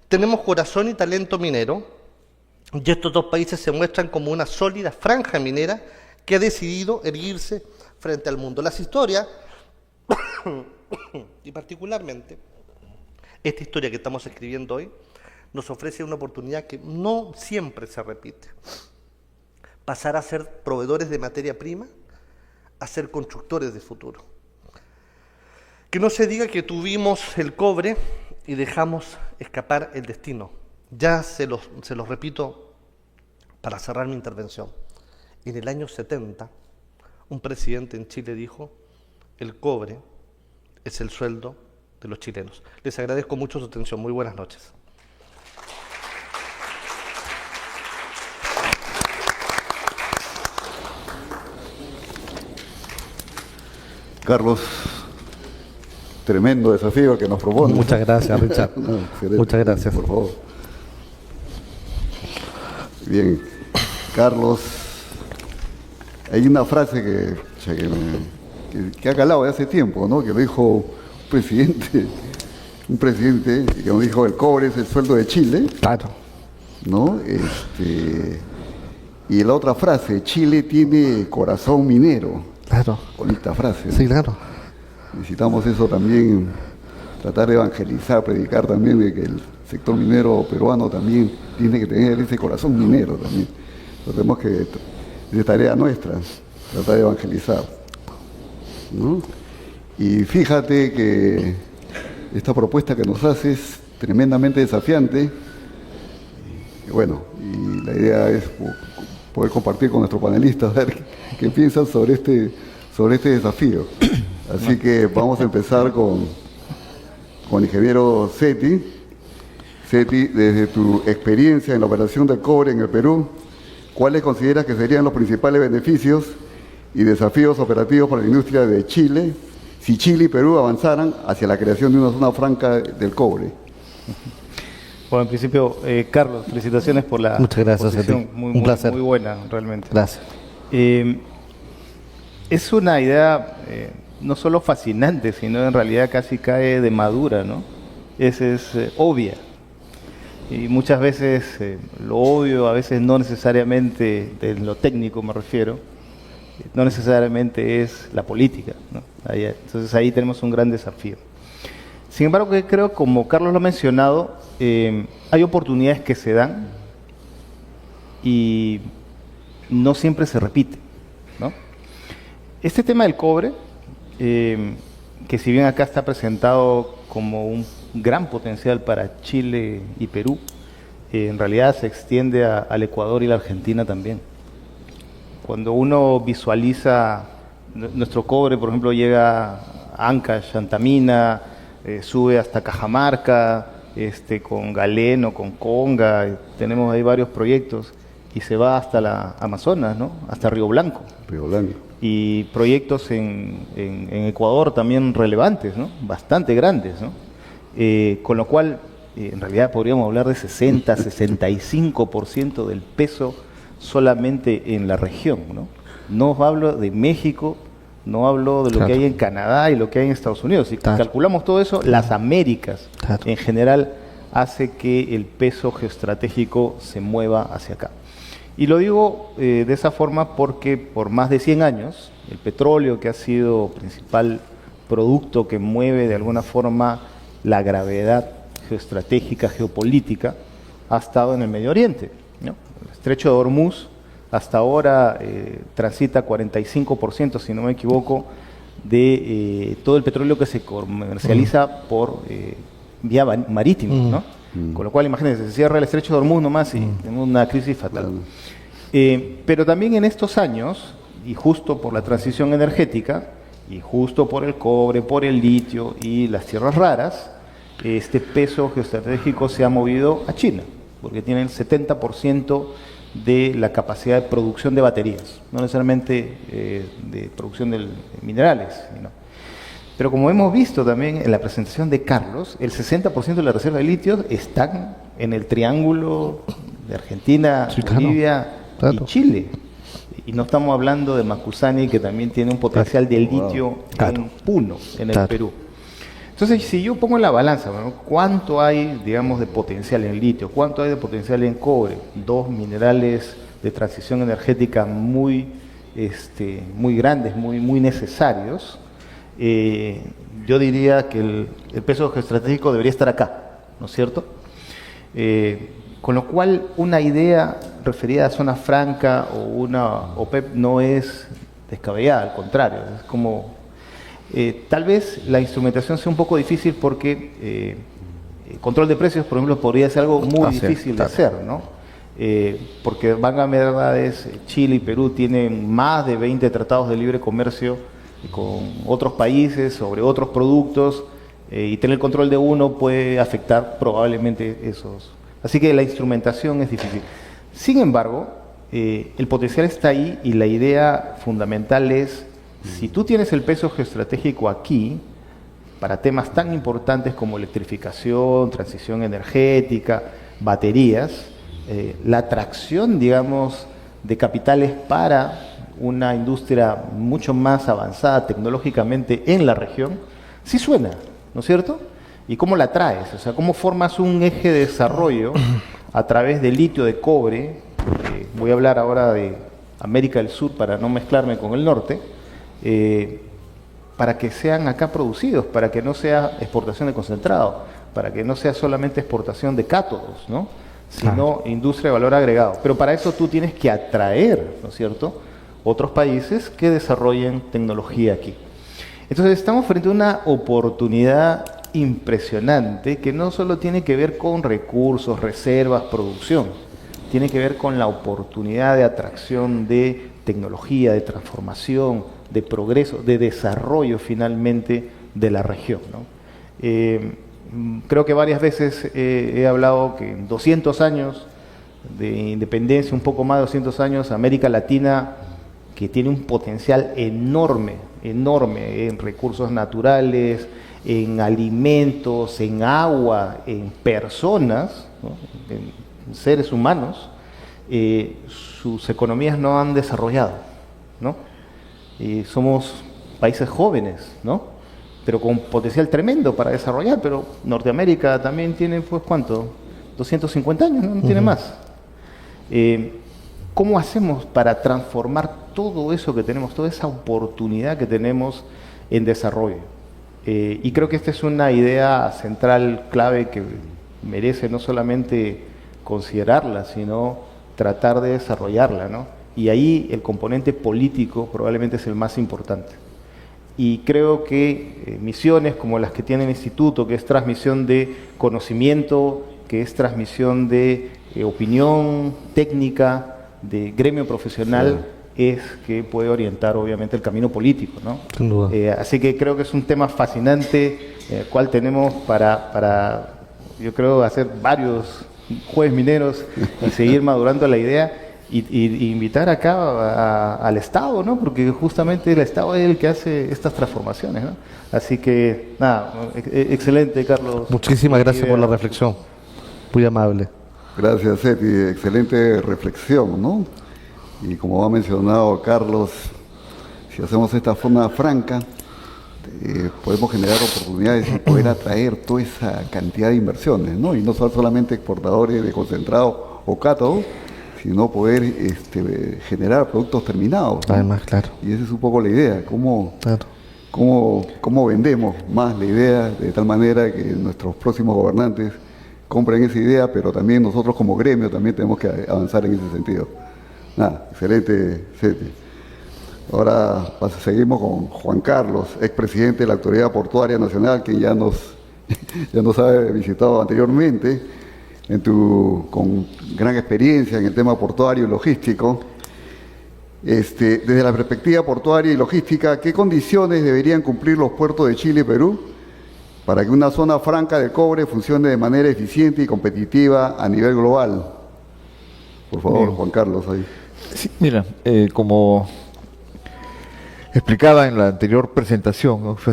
tenemos corazón y talento minero, y estos dos países se muestran como una sólida franja minera que ha decidido erguirse frente al mundo. Las historias, y particularmente esta historia que estamos escribiendo hoy, nos ofrece una oportunidad que no siempre se repite. Pasar a ser proveedores de materia prima, a ser constructores de futuro. Que no se diga que tuvimos el cobre y dejamos escapar el destino. Ya se los repito para cerrar mi intervención. En el año 70, un presidente en Chile dijo: el cobre es el sueldo de los chilenos. Les agradezco mucho su atención. Muy buenas noches. Carlos, tremendo desafío que nos propone. Muchas gracias, Richard. No, muchas gracias. Por favor. Bien, Carlos, hay una frase que ha calado de hace tiempo, ¿no? Que lo dijo un presidente que nos dijo: el cobre es el sueldo de Chile. Claro. ¿No? Y la otra frase: Chile tiene corazón minero. Claro. Bonita frase, ¿no? Sí, claro. Necesitamos eso también, tratar de evangelizar, predicar también de que el sector minero peruano también tiene que tener ese corazón minero también. Lo tenemos que, es tarea nuestra, tratar de evangelizar, ¿no? Y fíjate que esta propuesta que nos haces es tremendamente desafiante. Y bueno, y la idea es poder compartir con nuestros panelistas, a ver qué piensan sobre este desafío. Así que vamos a empezar con el ingeniero Seti. Seti, desde tu experiencia en la operación del cobre en el Perú, ¿cuáles consideras que serían los principales beneficios y desafíos operativos para la industria de Chile si Chile y Perú avanzaran hacia la creación de una zona franca del cobre? Bueno, en principio, Carlos, felicitaciones por la Muchas gracias, exposición. Un placer. Muy buena, realmente. Gracias. Es una idea no solo fascinante, sino en realidad casi cae de madura, ¿no? Es obvia. Y muchas veces lo obvio, a veces no necesariamente, de lo técnico me refiero, no necesariamente es la política, ¿no? Entonces ahí tenemos un gran desafío. Sin embargo, que creo, como Carlos lo ha mencionado, hay oportunidades que se dan y no siempre se repite, ¿no? Este tema del cobre, que si bien acá está presentado como un gran potencial para Chile y Perú, en realidad se extiende al Ecuador y la Argentina también. Cuando uno visualiza nuestro cobre, por ejemplo, llega a Ancash, Antamina, sube hasta Cajamarca, con Galeno, con Conga, tenemos ahí varios proyectos, y se va hasta la Amazonas, ¿no? Hasta Río Blanco. Río Blanco. Y proyectos en Ecuador también relevantes, ¿no? Bastante grandes, ¿no? Con lo cual, en realidad podríamos hablar de 60, 65% del peso solamente en la región, ¿no? No hablo de México, no hablo de lo que hay en Canadá y lo que hay en Estados Unidos. Si calculamos todo eso, las Américas en general hace que el peso geoestratégico se mueva hacia acá. Y lo digo de esa forma porque por más de 100 años, el petróleo, que ha sido principal producto que mueve de alguna forma la gravedad geoestratégica, geopolítica, ha estado en el Medio Oriente, ¿no? El Estrecho de Hormuz hasta ahora transita 45%, si no me equivoco, de todo el petróleo que se comercializa por vía marítima, ¿no? Con lo cual, imagínense, se cierra el Estrecho de Hormuz nomás y tenemos una crisis fatal. Pero también en estos años, y justo por la transición energética, y justo por el cobre, por el litio y las tierras raras, este peso geoestratégico se ha movido a China, porque tiene el 70% de la capacidad de producción de baterías, no necesariamente de producción de minerales, ¿no? Pero como hemos visto también en la presentación de Carlos, el 60% de la reserva de litio están en el triángulo de Argentina, Bolivia y Chile. Y no estamos hablando de Macusani, que también tiene un potencial de litio en Puno, en el Perú. Entonces, si yo pongo en la balanza, ¿no? ¿Cuánto hay, digamos, de potencial en litio? ¿Cuánto hay de potencial en cobre? Dos minerales de transición energética muy grandes, muy necesarios. Yo diría que el peso geoestratégico debería estar acá, ¿no es cierto? Con lo cual, una idea referida a zona franca o una OPEP no es descabellada, al contrario, es como... tal vez la instrumentación sea un poco difícil porque control de precios, por ejemplo, podría ser algo muy difícil de hacer, ¿no? Porque van a verdades, Chile y Perú tienen más de 20 tratados de libre comercio con otros países sobre otros productos, y tener control de uno puede afectar probablemente esos. Así que la instrumentación es difícil. Sin embargo, el potencial está ahí y la idea fundamental es, si tú tienes el peso geoestratégico aquí, para temas tan importantes como electrificación, transición energética, baterías, la atracción, digamos, de capitales para una industria mucho más avanzada tecnológicamente en la región, sí suena, ¿no es cierto? ¿Y cómo la traes? O sea, ¿cómo formas un eje de desarrollo a través de litio, de cobre? Voy a hablar ahora de América del Sur para no mezclarme con el norte, para que sean acá producidos, para que no sea exportación de concentrado, para que no sea solamente exportación de cátodos, ¿no? Sino industria de valor agregado. Pero para eso tú tienes que atraer, ¿no es cierto?, otros países que desarrollen tecnología aquí. Entonces estamos frente a una oportunidad impresionante que no solo tiene que ver con recursos, reservas, producción, tiene que ver con la oportunidad de atracción de tecnología, de transformación, de progreso, de desarrollo finalmente de la región, ¿no? Creo que varias veces he hablado que en 200 años de independencia, un poco más de 200 años, América Latina, que tiene un potencial enorme en recursos naturales, en alimentos, en agua, en personas, ¿no?, en seres humanos, sus economías no han desarrollado, ¿no? Somos países jóvenes, ¿no?, pero con potencial tremendo para desarrollar, pero Norteamérica también tiene, pues, ¿cuánto? 250 años, no tiene más. ¿Cómo hacemos para transformar todo eso que tenemos, toda esa oportunidad que tenemos en desarrollo? Y creo que esta es una idea central, clave, que merece no solamente considerarla, sino tratar de desarrollarla, ¿no? Y ahí el componente político probablemente es el más importante. Y creo que misiones como las que tiene el Instituto, que es transmisión de conocimiento, que es transmisión de opinión técnica, de gremio profesional, es que puede orientar obviamente el camino político, ¿no? Sin duda. Así que creo que es un tema fascinante, el cual tenemos para, yo creo, hacer varios jueves mineros y seguir madurando la idea. Y invitar acá al Estado, ¿no? Porque justamente el Estado es el que hace estas transformaciones, ¿no? Así que, nada, excelente, Carlos. Muchísimas gracias por la reflexión. Muy amable. Gracias, Seti. Excelente reflexión, ¿no? Y como ha mencionado Carlos, si hacemos esta zona franca, podemos generar oportunidades y poder atraer toda esa cantidad de inversiones, ¿no? Y no son solamente exportadores de concentrado o cátodo, sino poder generar productos terminados, ¿no? Además, claro. Y esa es un poco la idea, cómo vendemos más la idea de tal manera que nuestros próximos gobernantes compren esa idea, pero también nosotros como gremio también tenemos que avanzar en ese sentido. Nada, excelente, Seti. Ahora seguimos con Juan Carlos, expresidente de la Autoridad Portuaria Nacional, que ya nos ha visitado anteriormente, con gran experiencia en el tema portuario y logístico. Desde la perspectiva portuaria y logística, ¿qué condiciones deberían cumplir los puertos de Chile y Perú para que una zona franca del cobre funcione de manera eficiente y competitiva a nivel global? Por favor, bien. Juan Carlos, ahí. Sí, mira, como explicaba en la anterior presentación, ¿no? Fue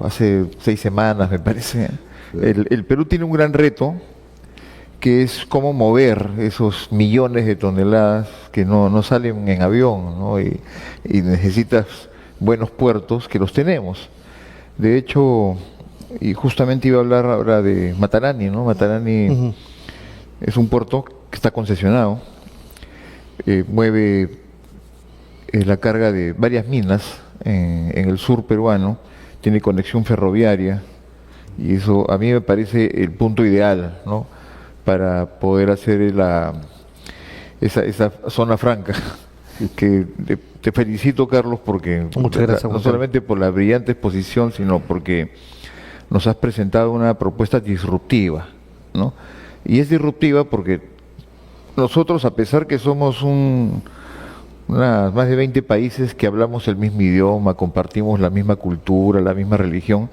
hace 6 semanas, me parece. Sí. El Perú tiene un gran reto, que es cómo mover esos millones de toneladas que no salen en avión, ¿no? Y necesitas buenos puertos, que los tenemos. De hecho, y justamente iba a hablar ahora de Matarani, ¿no? Matarani es un puerto que está concesionado, mueve la carga de varias minas en el sur peruano, tiene conexión ferroviaria, y eso a mí me parece el punto ideal, ¿no? Para poder hacer esa zona franca. Que te felicito, Carlos, porque muchas gracias, no solamente por la brillante exposición, sino porque nos has presentado una propuesta disruptiva, ¿no? Y es disruptiva porque nosotros, a pesar que somos más de 20 países que hablamos el mismo idioma, compartimos la misma cultura, la misma religión,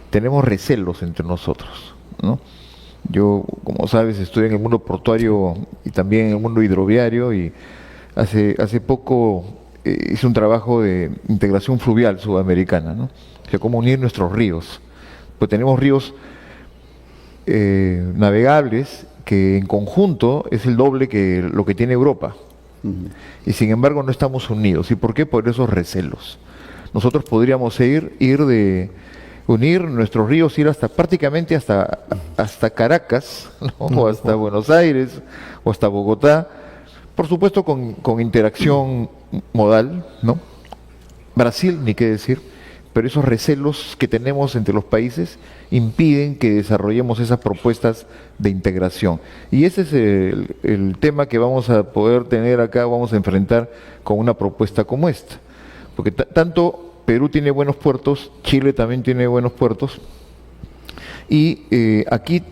tenemos recelos entre nosotros, ¿no? Yo, como sabes, estoy en el mundo portuario y también en el mundo hidroviario, y hace poco hice un trabajo de integración fluvial sudamericana, ¿no? O sea, cómo unir nuestros ríos. Pues tenemos ríos navegables que en conjunto es el doble que lo que tiene Europa. Y sin embargo no estamos unidos. ¿Y por qué? Por esos recelos. Nosotros podríamos unir nuestros ríos, ir prácticamente hasta Caracas, ¿no? O hasta Buenos Aires, o hasta Bogotá, por supuesto con interacción modal, ¿no? Brasil, ni qué decir, pero esos recelos que tenemos entre los países impiden que desarrollemos esas propuestas de integración. Y ese es el tema que vamos a poder tener acá, vamos a enfrentar con una propuesta como esta. Porque tanto Perú tiene buenos puertos, Chile también tiene buenos puertos, y aquí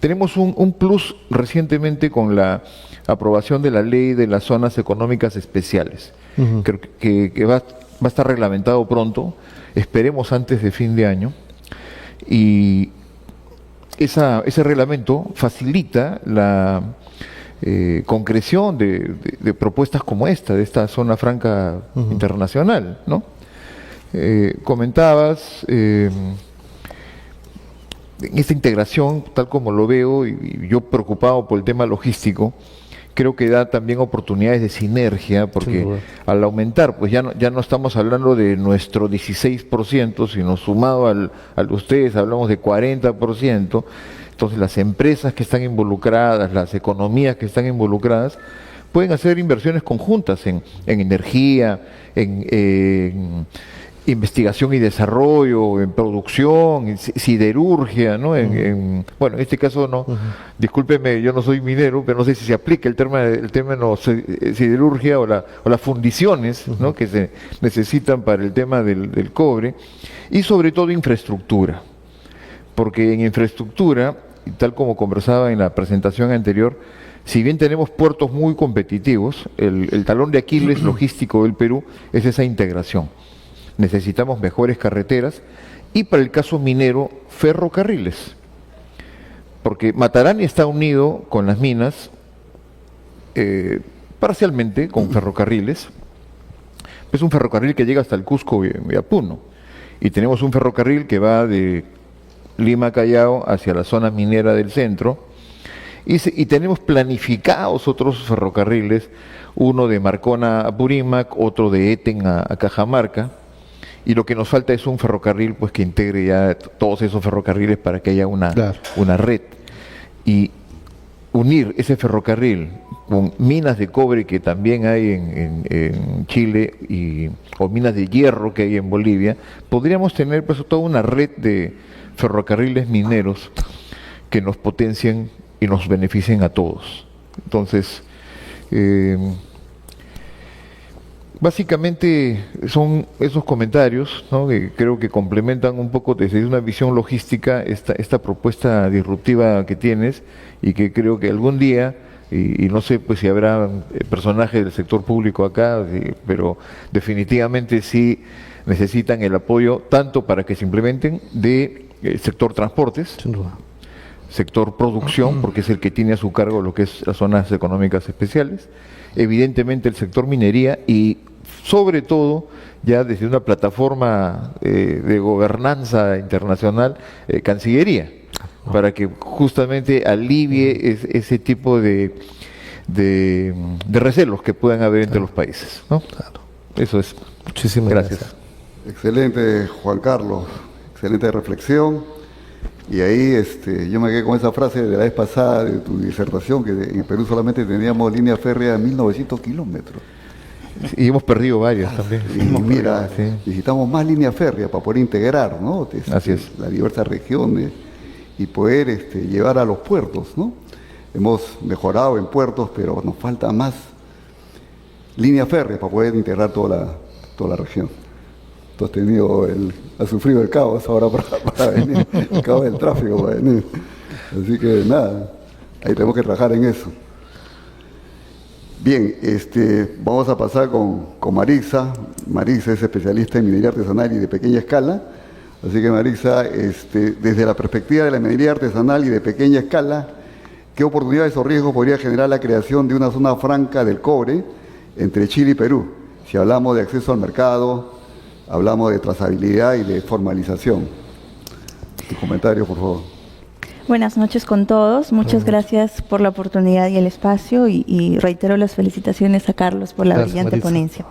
tenemos un plus recientemente con la aprobación de la ley de las zonas económicas especiales, que va a estar reglamentado pronto, esperemos antes de fin de año, y ese reglamento facilita la concreción de propuestas como esta, de esta zona franca internacional, ¿no? Comentabas en esta integración, tal como lo veo, y yo preocupado por el tema logístico, creo que da también oportunidades de sinergia, porque al aumentar, pues ya no estamos hablando de nuestro 16%, sino sumado al de ustedes hablamos de 40%, Entonces las empresas que están involucradas, las economías que están involucradas, pueden hacer inversiones conjuntas en energía, en investigación y desarrollo, en producción, en siderurgia, ¿no? Bueno, en este caso no, discúlpeme, yo no soy minero, pero no sé si se aplica el término siderurgia o las fundiciones, ¿no? Que se necesitan para el tema del cobre, y sobre todo infraestructura, porque en infraestructura, y tal como conversaba en la presentación anterior, si bien tenemos puertos muy competitivos, el talón de Aquiles logístico del Perú es esa integración. Necesitamos mejores carreteras y, para el caso minero, ferrocarriles, porque Matarani está unido con las minas parcialmente con ferrocarriles. Es un ferrocarril que llega hasta el Cusco y a Puno, y tenemos un ferrocarril que va de Lima a Callao hacia la zona minera del centro, y tenemos planificados otros ferrocarriles, uno de Marcona a Purímac, otro de Eten a Cajamarca. Y lo que nos falta es un ferrocarril pues que integre ya todos esos ferrocarriles para que haya una red. Y unir ese ferrocarril con minas de cobre que también hay en Chile, o minas de hierro que hay en Bolivia, podríamos tener pues toda una red de ferrocarriles mineros que nos potencien y nos beneficien a todos. Entonces, básicamente son esos comentarios, ¿no? Que creo que complementan un poco desde una visión logística esta propuesta disruptiva que tienes, y que creo que algún día, y no sé pues si habrá personajes del sector público acá, pero definitivamente sí necesitan el apoyo tanto para que se implementen de sector transportes, Sin duda. sector producción, porque es el que tiene a su cargo lo que es las zonas económicas especiales, evidentemente el sector minería, y sobre todo ya desde una plataforma de gobernanza internacional, Cancillería, para que justamente alivie ese tipo de recelos que puedan haber entre los países, ¿no? Eso es. Muchísimas gracias. Excelente, Juan Carlos, excelente reflexión. Y ahí yo me quedé con esa frase de la vez pasada de tu disertación, que en Perú solamente teníamos línea férrea de 1900 kilómetros. Y hemos perdido varias también. Y mira, necesitamos más línea férrea para poder integrar, ¿no? Así es. Las diversas regiones y poder llevar a los puertos, ¿no? Hemos mejorado en puertos, pero nos falta más línea férrea para poder integrar toda la región. Tú has sufrido el caos ahora para venir, el caos del tráfico para venir. Así que nada, ahí tenemos que trabajar en eso. Bien, vamos a pasar con Marisa. Marisa es especialista en minería artesanal y de pequeña escala. Así que Marisa, desde la perspectiva de la minería artesanal y de pequeña escala, ¿qué oportunidades o riesgos podría generar la creación de una zona franca del cobre entre Chile y Perú? Si hablamos de acceso al mercado, hablamos de trazabilidad y de formalización. Tu comentario, por favor. Buenas noches con todos. Muchas gracias por la oportunidad y el espacio, y reitero las felicitaciones a Carlos por la brillante Marisa. ponencia.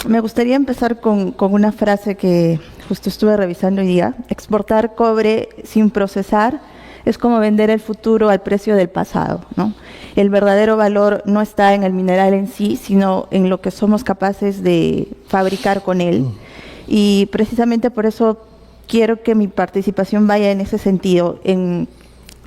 Me gustaría empezar con una frase que justo estuve revisando hoy día. Exportar cobre sin procesar es como vender el futuro al precio del pasado, ¿no? El verdadero valor no está en el mineral en sí, sino en lo que somos capaces de fabricar con él. Y precisamente por eso quiero que mi participación vaya en ese sentido, en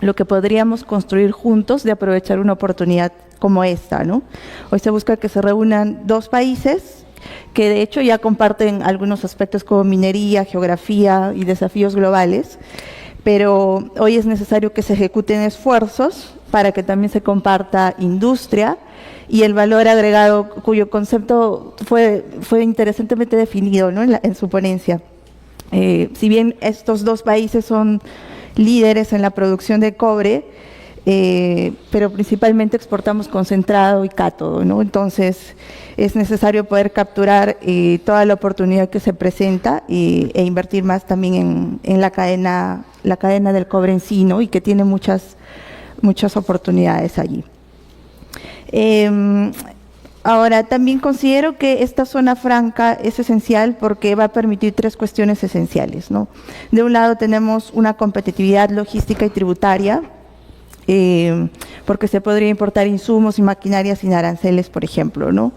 lo que podríamos construir juntos de aprovechar una oportunidad como esta, ¿no? Hoy se busca que se reúnan dos países que de hecho ya comparten algunos aspectos como minería, geografía y desafíos globales, pero hoy es necesario que se ejecuten esfuerzos para que también se comparta industria y el valor agregado, cuyo concepto fue interesantemente definido, ¿no? en su ponencia. Si bien estos dos países son líderes en la producción de cobre, pero principalmente exportamos concentrado y cátodo, ¿no? Entonces es necesario poder capturar toda la oportunidad que se presenta e invertir más también en la cadena del cobre en sí, ¿no? Y que tiene muchas oportunidades allí. Ahora, también considero que esta zona franca es esencial porque va a permitir tres cuestiones esenciales, ¿no? De un lado tenemos una competitividad logística y tributaria, porque se podría importar insumos y maquinarias sin aranceles, por ejemplo, ¿no?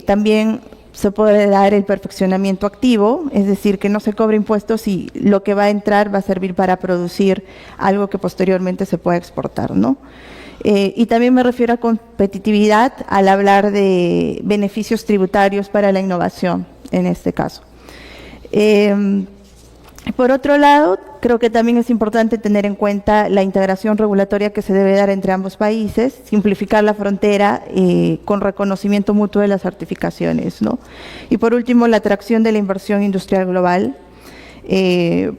También se puede dar el perfeccionamiento activo, es decir, que no se cobre impuestos y lo que va a entrar va a servir para producir algo que posteriormente se pueda exportar, ¿no? Y también me refiero a competitividad al hablar de beneficios tributarios para la innovación, en este caso. Por otro lado, creo que también es importante tener en cuenta la integración regulatoria que se debe dar entre ambos países, simplificar la frontera con reconocimiento mutuo de las certificaciones, ¿no? Y por último, la atracción de la inversión industrial global.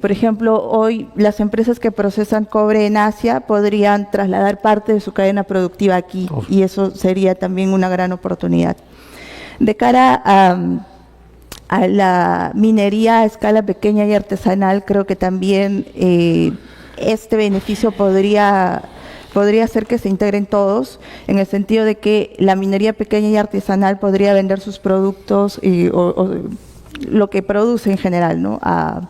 Por ejemplo, hoy las empresas que procesan cobre en Asia podrían trasladar parte de su cadena productiva aquí y eso sería también una gran oportunidad. De cara a la minería a escala pequeña y artesanal, creo que también este beneficio podría hacer que se integren todos, en el sentido de que la minería pequeña y artesanal podría vender sus productos o lo que produce en general, ¿no? a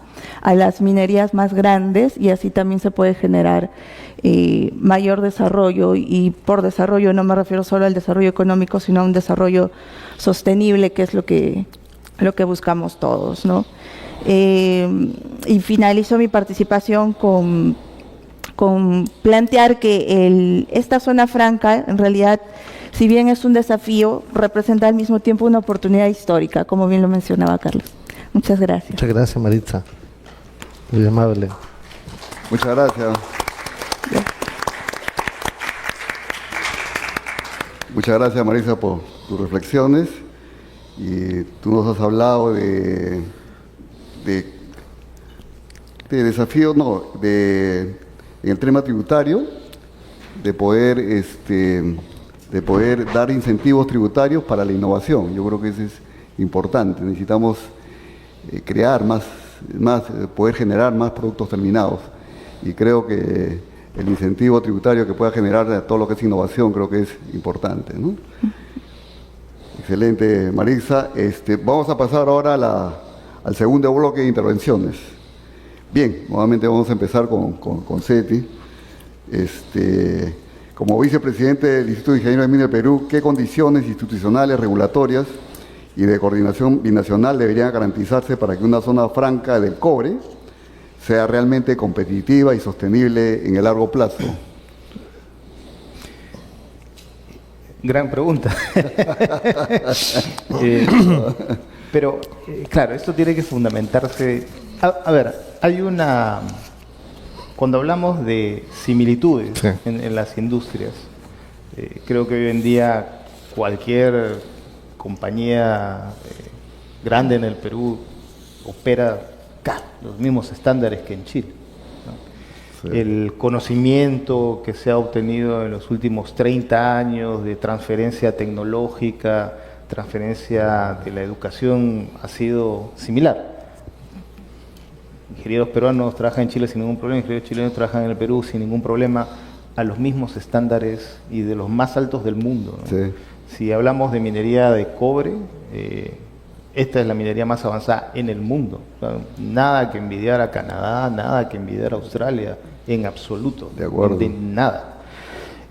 las minerías más grandes, y así también se puede generar mayor desarrollo, y por desarrollo no me refiero solo al desarrollo económico, sino a un desarrollo sostenible, que es lo que buscamos todos, ¿no? Y finalizo mi participación con plantear que esta zona franca, en realidad, si bien es un desafío, representa al mismo tiempo una oportunidad histórica, como bien lo mencionaba Carlos. Muchas gracias. Muchas gracias, Maritza. Muy amable. Muchas gracias. Muchas gracias, Marisa, por tus reflexiones. Y tú nos has hablado de desafíos, en el tema tributario, de poder dar incentivos tributarios para la innovación. Yo creo que eso es importante. Necesitamos crear poder generar más productos terminados. Y creo que el incentivo tributario que pueda generar todo lo que es innovación, creo que es importante, ¿no? Excelente, Marisa. Vamos a pasar ahora al segundo bloque de intervenciones. Bien, nuevamente vamos a empezar con Ceti. Como vicepresidente del Instituto de Ingenieros de Minas del Perú, ¿qué condiciones institucionales, regulatorias y de coordinación binacional deberían garantizarse para que una zona franca del cobre sea realmente competitiva y sostenible en el largo plazo? Gran pregunta. Pero, claro, esto tiene que fundamentarse. A ver, cuando hablamos de similitudes en las industrias, creo que hoy en día cualquier compañía grande en el Perú opera los mismos estándares que en Chile, ¿no? Sí. El conocimiento que se ha obtenido en los últimos 30 años de transferencia tecnológica, transferencia de la educación ha sido similar. Ingenieros peruanos trabajan en Chile sin ningún problema, ingenieros chilenos trabajan en el Perú sin ningún problema, a los mismos estándares y de los más altos del mundo, ¿no? Sí. Si hablamos de minería de cobre, esta es la minería más avanzada en el mundo. O sea, nada que envidiar a Canadá, nada que envidiar a Australia, en absoluto. De acuerdo. De nada.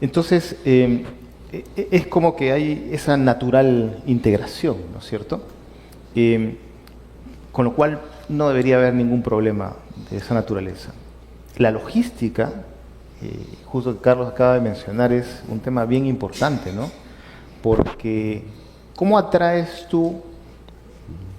Entonces, es como que hay esa natural integración, ¿no es cierto? Con lo cual no debería haber ningún problema de esa naturaleza. La logística, justo que Carlos acaba de mencionar, es un tema bien importante, ¿no? Porque ¿cómo atraes tú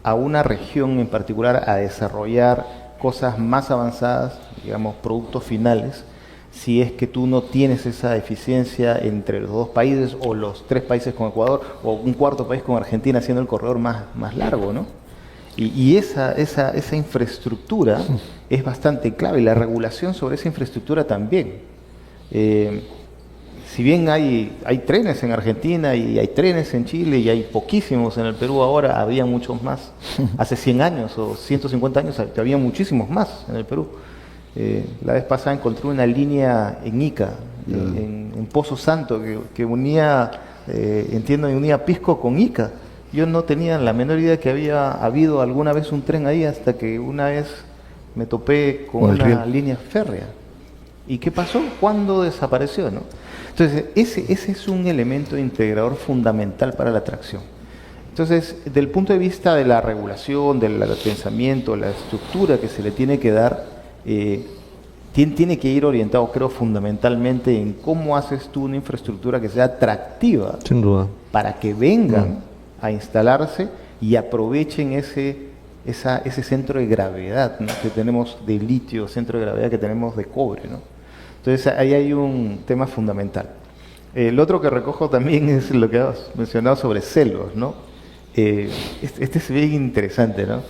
a una región en particular a desarrollar cosas más avanzadas, digamos, productos finales, si es que tú no tienes esa eficiencia entre los dos países o los tres países con Ecuador o un cuarto país con Argentina haciendo el corredor más largo, ¿no? Y esa infraestructura es bastante clave, y la regulación sobre esa infraestructura también. Si bien hay trenes en Argentina y hay trenes en Chile y hay poquísimos en el Perú ahora, había muchos más. Hace 100 años o 150 años había muchísimos más en el Perú. La vez pasada encontré una línea en Ica, en Pozo Santo, que unía entiendo, y unía Pisco con Ica. Yo no tenía la menor idea que había habido alguna vez un tren ahí hasta que una vez me topé con una línea férrea. ¿Y qué pasó? ¿Cuándo desapareció, no? Entonces, ese es un elemento integrador fundamental para la atracción. Entonces, del punto de vista de la regulación, del pensamiento, la estructura que se le tiene que dar, tiene que ir orientado, creo, fundamentalmente en cómo haces tú una infraestructura que sea atractiva. Sin duda. Para que vengan a instalarse y aprovechen ese centro de gravedad, ¿no?, que tenemos de litio, centro de gravedad que tenemos de cobre, ¿no? Entonces ahí hay un tema fundamental. El otro que recojo también es lo que has mencionado sobre celos, ¿no? Este es bien interesante, ¿no?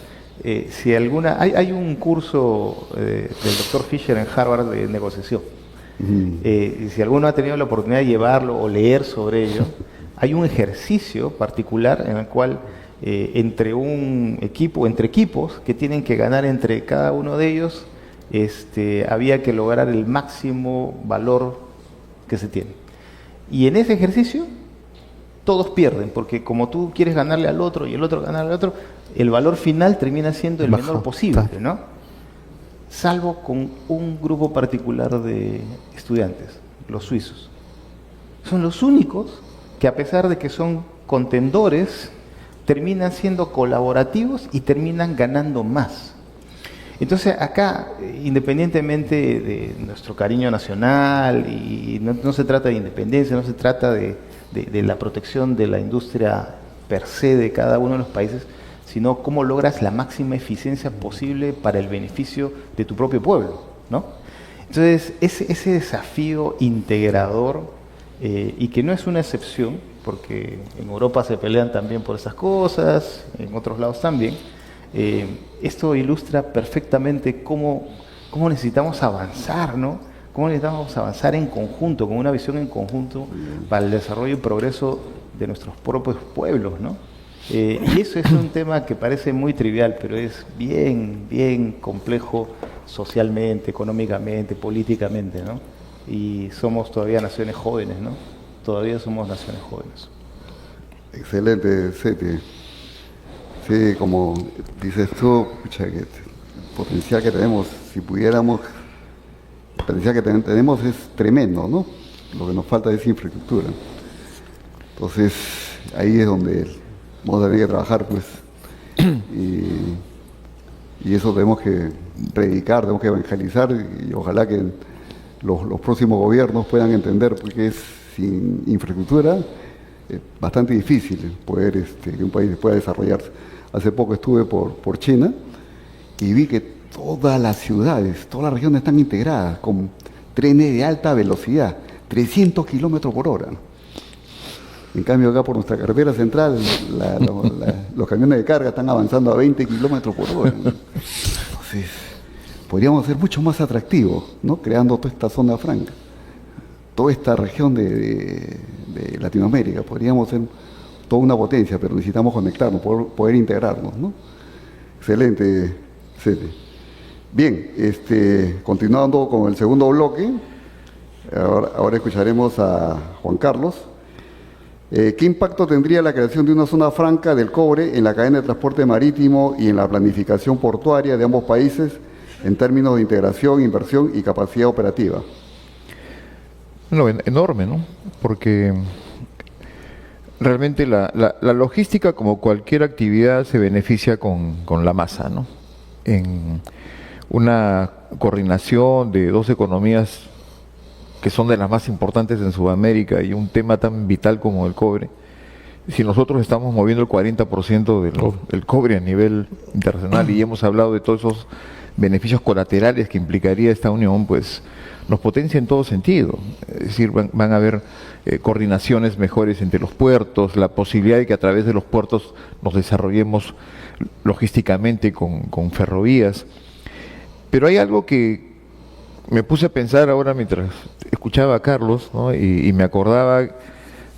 Si alguna, hay un curso del doctor Fisher en Harvard de negociación. Y si alguno ha tenido la oportunidad de llevarlo o leer sobre ello, hay un ejercicio particular en el cual entre equipos que tienen que ganar entre cada uno de ellos, había que lograr el máximo valor que se tiene. Y en ese ejercicio todos pierden, porque como tú quieres ganarle al otro y el otro ganarle al otro, el valor final termina siendo el menor posible, ¿no? Salvo con un grupo particular de estudiantes, los suizos. Son los únicos que, a pesar de que son contendores, terminan siendo colaborativos y terminan ganando más. Entonces acá, independientemente de nuestro cariño nacional, y no se trata de independencia, no se trata de la protección de la industria per se de cada uno de los países, sino cómo logras la máxima eficiencia posible para el beneficio de tu propio pueblo, ¿no? Entonces ese desafío integrador, y que no es una excepción, porque en Europa se pelean también por esas cosas, en otros lados también. Esto ilustra perfectamente cómo necesitamos avanzar, ¿no? Cómo necesitamos avanzar en conjunto, con una visión en conjunto para el desarrollo y progreso de nuestros propios pueblos, ¿no? Y eso es un tema que parece muy trivial, pero es bien, bien complejo socialmente, económicamente, políticamente, ¿no? Y somos todavía naciones jóvenes, ¿no? Todavía somos naciones jóvenes. Excelente, Seti. Sí, como dices tú, pucha, que el potencial que tenemos, si pudiéramos, el potencial que tenemos es tremendo, ¿no? Lo que nos falta es infraestructura. Entonces, ahí es donde vamos a tener que trabajar, pues, y eso tenemos que predicar, tenemos que evangelizar, y ojalá que los próximos gobiernos puedan entender, porque es sin infraestructura es bastante difícil poder que un país pueda desarrollarse. Hace poco estuve por China y vi que todas las ciudades, todas las regiones están integradas con trenes de alta velocidad, 300 kilómetros por hora. En cambio acá por nuestra carretera central los camiones de carga están avanzando a 20 kilómetros por hora, ¿no? Entonces podríamos ser mucho más atractivos, ¿no? Creando toda esta zona franca, toda esta región de Latinoamérica. Podríamos ser toda una potencia, pero necesitamos conectarnos, poder integrarnos, ¿no? Excelente, Sete. Bien, continuando con el segundo bloque, ahora escucharemos a Juan Carlos. ¿Qué impacto tendría la creación de una zona franca del cobre en la cadena de transporte marítimo y en la planificación portuaria de ambos países en términos de integración, inversión y capacidad operativa? Bueno, enorme, ¿no? Porque realmente la logística, como cualquier actividad, se beneficia con la masa, ¿no? En una coordinación de dos economías que son de las más importantes en Sudamérica, y un tema tan vital como el cobre, si nosotros estamos moviendo el 40% del cobre a nivel internacional, y hemos hablado de todos esos beneficios colaterales que implicaría esta unión, pues nos potencia en todo sentido. Es decir, van a haber coordinaciones mejores entre los puertos, la posibilidad de que a través de los puertos nos desarrollemos logísticamente con ferrovías. Pero hay algo que me puse a pensar ahora mientras escuchaba a Carlos, ¿no? y me acordaba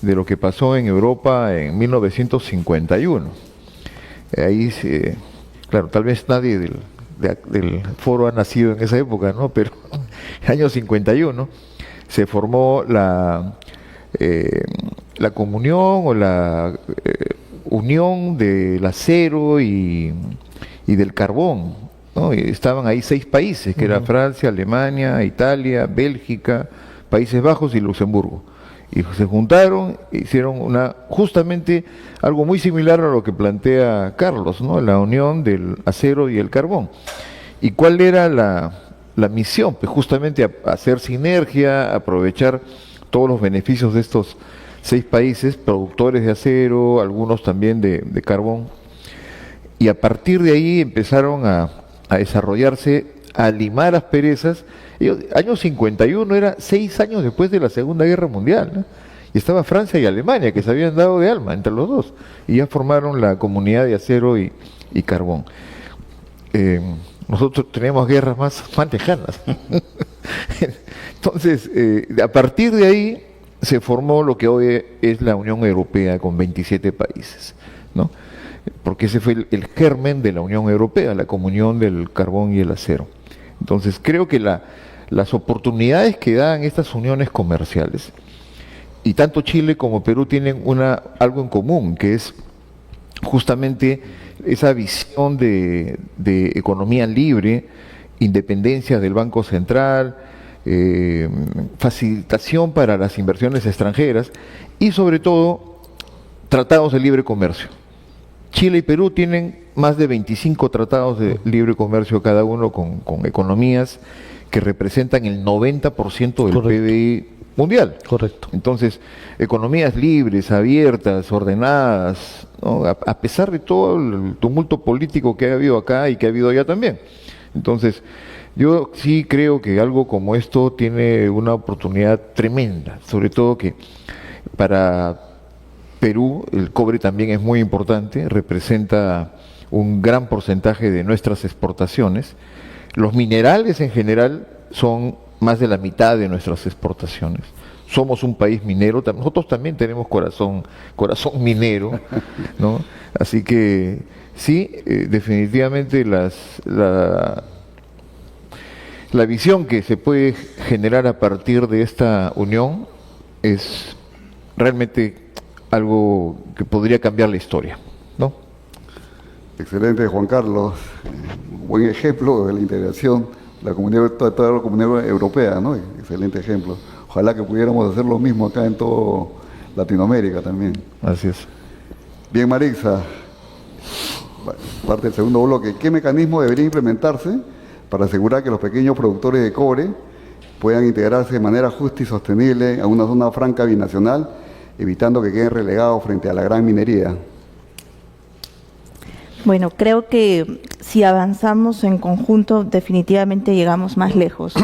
de lo que pasó en Europa en 1951. Ahí, claro, tal vez nadie del foro ha nacido en esa época, ¿no? Pero en el año 51 se formó la comunión o la unión del acero y del carbón, ¿no? Y estaban ahí 6 países, que era Francia, Alemania, Italia, Bélgica, Países Bajos y Luxemburgo. Y se juntaron, hicieron justamente algo muy similar a lo que plantea Carlos, ¿no? La unión del acero y el carbón. ¿Y cuál era la misión? Pues justamente hacer sinergia, aprovechar todos los beneficios de estos 6 países, productores de acero, algunos también de carbón. Y a partir de ahí empezaron a desarrollarse, a limar asperezas. Año 51 era 6 años después de la Segunda Guerra Mundial, ¿no? Y estaba Francia y Alemania, que se habían dado de alma entre los dos, y ya formaron la Comunidad de Acero y Carbón. Nosotros tenemos guerras más lejanas. Entonces, a partir de ahí se formó lo que hoy es la Unión Europea con 27 países, ¿no? Porque ese fue el germen de la Unión Europea, la comunión del carbón y el acero. Entonces, creo que las oportunidades que dan estas uniones comerciales, y tanto Chile como Perú tienen algo en común, que es justamente esa visión de economía libre, independencia del Banco Central, facilitación para las inversiones extranjeras y sobre todo tratados de libre comercio. Chile y Perú tienen más de 25 tratados de libre comercio cada uno con economías que representan el 90% del PBI mundial. Correcto. Entonces, economías libres, abiertas, ordenadas, ¿no? A pesar de todo el tumulto político que ha habido acá y que ha habido allá también. Entonces, yo sí creo que algo como esto tiene una oportunidad tremenda, sobre todo que para Perú el cobre también es muy importante, representa un gran porcentaje de nuestras exportaciones. Los minerales en general son más de la mitad de nuestras exportaciones. Somos un país minero, nosotros también tenemos corazón minero, ¿no? Así que sí, definitivamente la visión que se puede generar a partir de esta unión es realmente algo que podría cambiar la historia, ¿no? Excelente, Juan Carlos. Buen ejemplo de la integración de toda la comunidad europea, ¿no? Excelente ejemplo. Ojalá que pudiéramos hacer lo mismo acá en toda Latinoamérica también. Así es. Bien, Marixa, parte del segundo bloque. ¿Qué mecanismo debería implementarse para asegurar que los pequeños productores de cobre puedan integrarse de manera justa y sostenible a una zona franca binacional, evitando que queden relegados frente a la gran minería? Bueno, creo que si avanzamos en conjunto, definitivamente llegamos más lejos.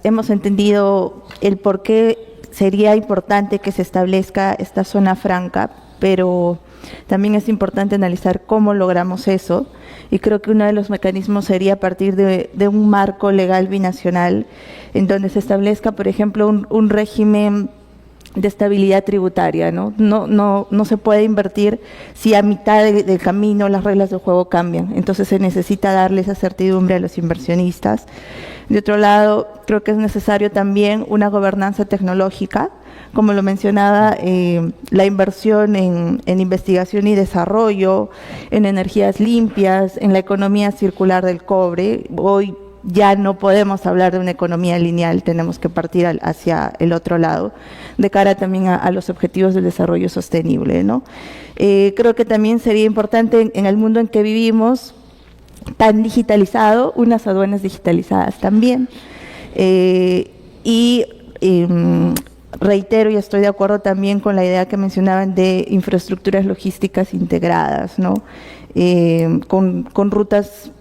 Hemos entendido el por qué sería importante que se establezca esta zona franca, pero también es importante analizar cómo logramos eso, y creo que uno de los mecanismos sería a partir de un marco legal binacional en donde se establezca, por ejemplo, un régimen de estabilidad tributaria, ¿no? No se puede invertir si a mitad del camino las reglas del juego cambian. Entonces se necesita darle esa certidumbre a los inversionistas. De otro lado, creo que es necesario también una gobernanza tecnológica, como lo mencionaba, la inversión en investigación y desarrollo, en energías limpias, en la economía circular del cobre. Hoy ya no podemos hablar de una economía lineal, tenemos que partir hacia el otro lado, de cara también a los objetivos del desarrollo sostenible, ¿no? Creo que también sería importante en el mundo en que vivimos, tan digitalizado, unas aduanas digitalizadas también. Reitero y estoy de acuerdo también con la idea que mencionaban de infraestructuras logísticas integradas, ¿no? Con rutas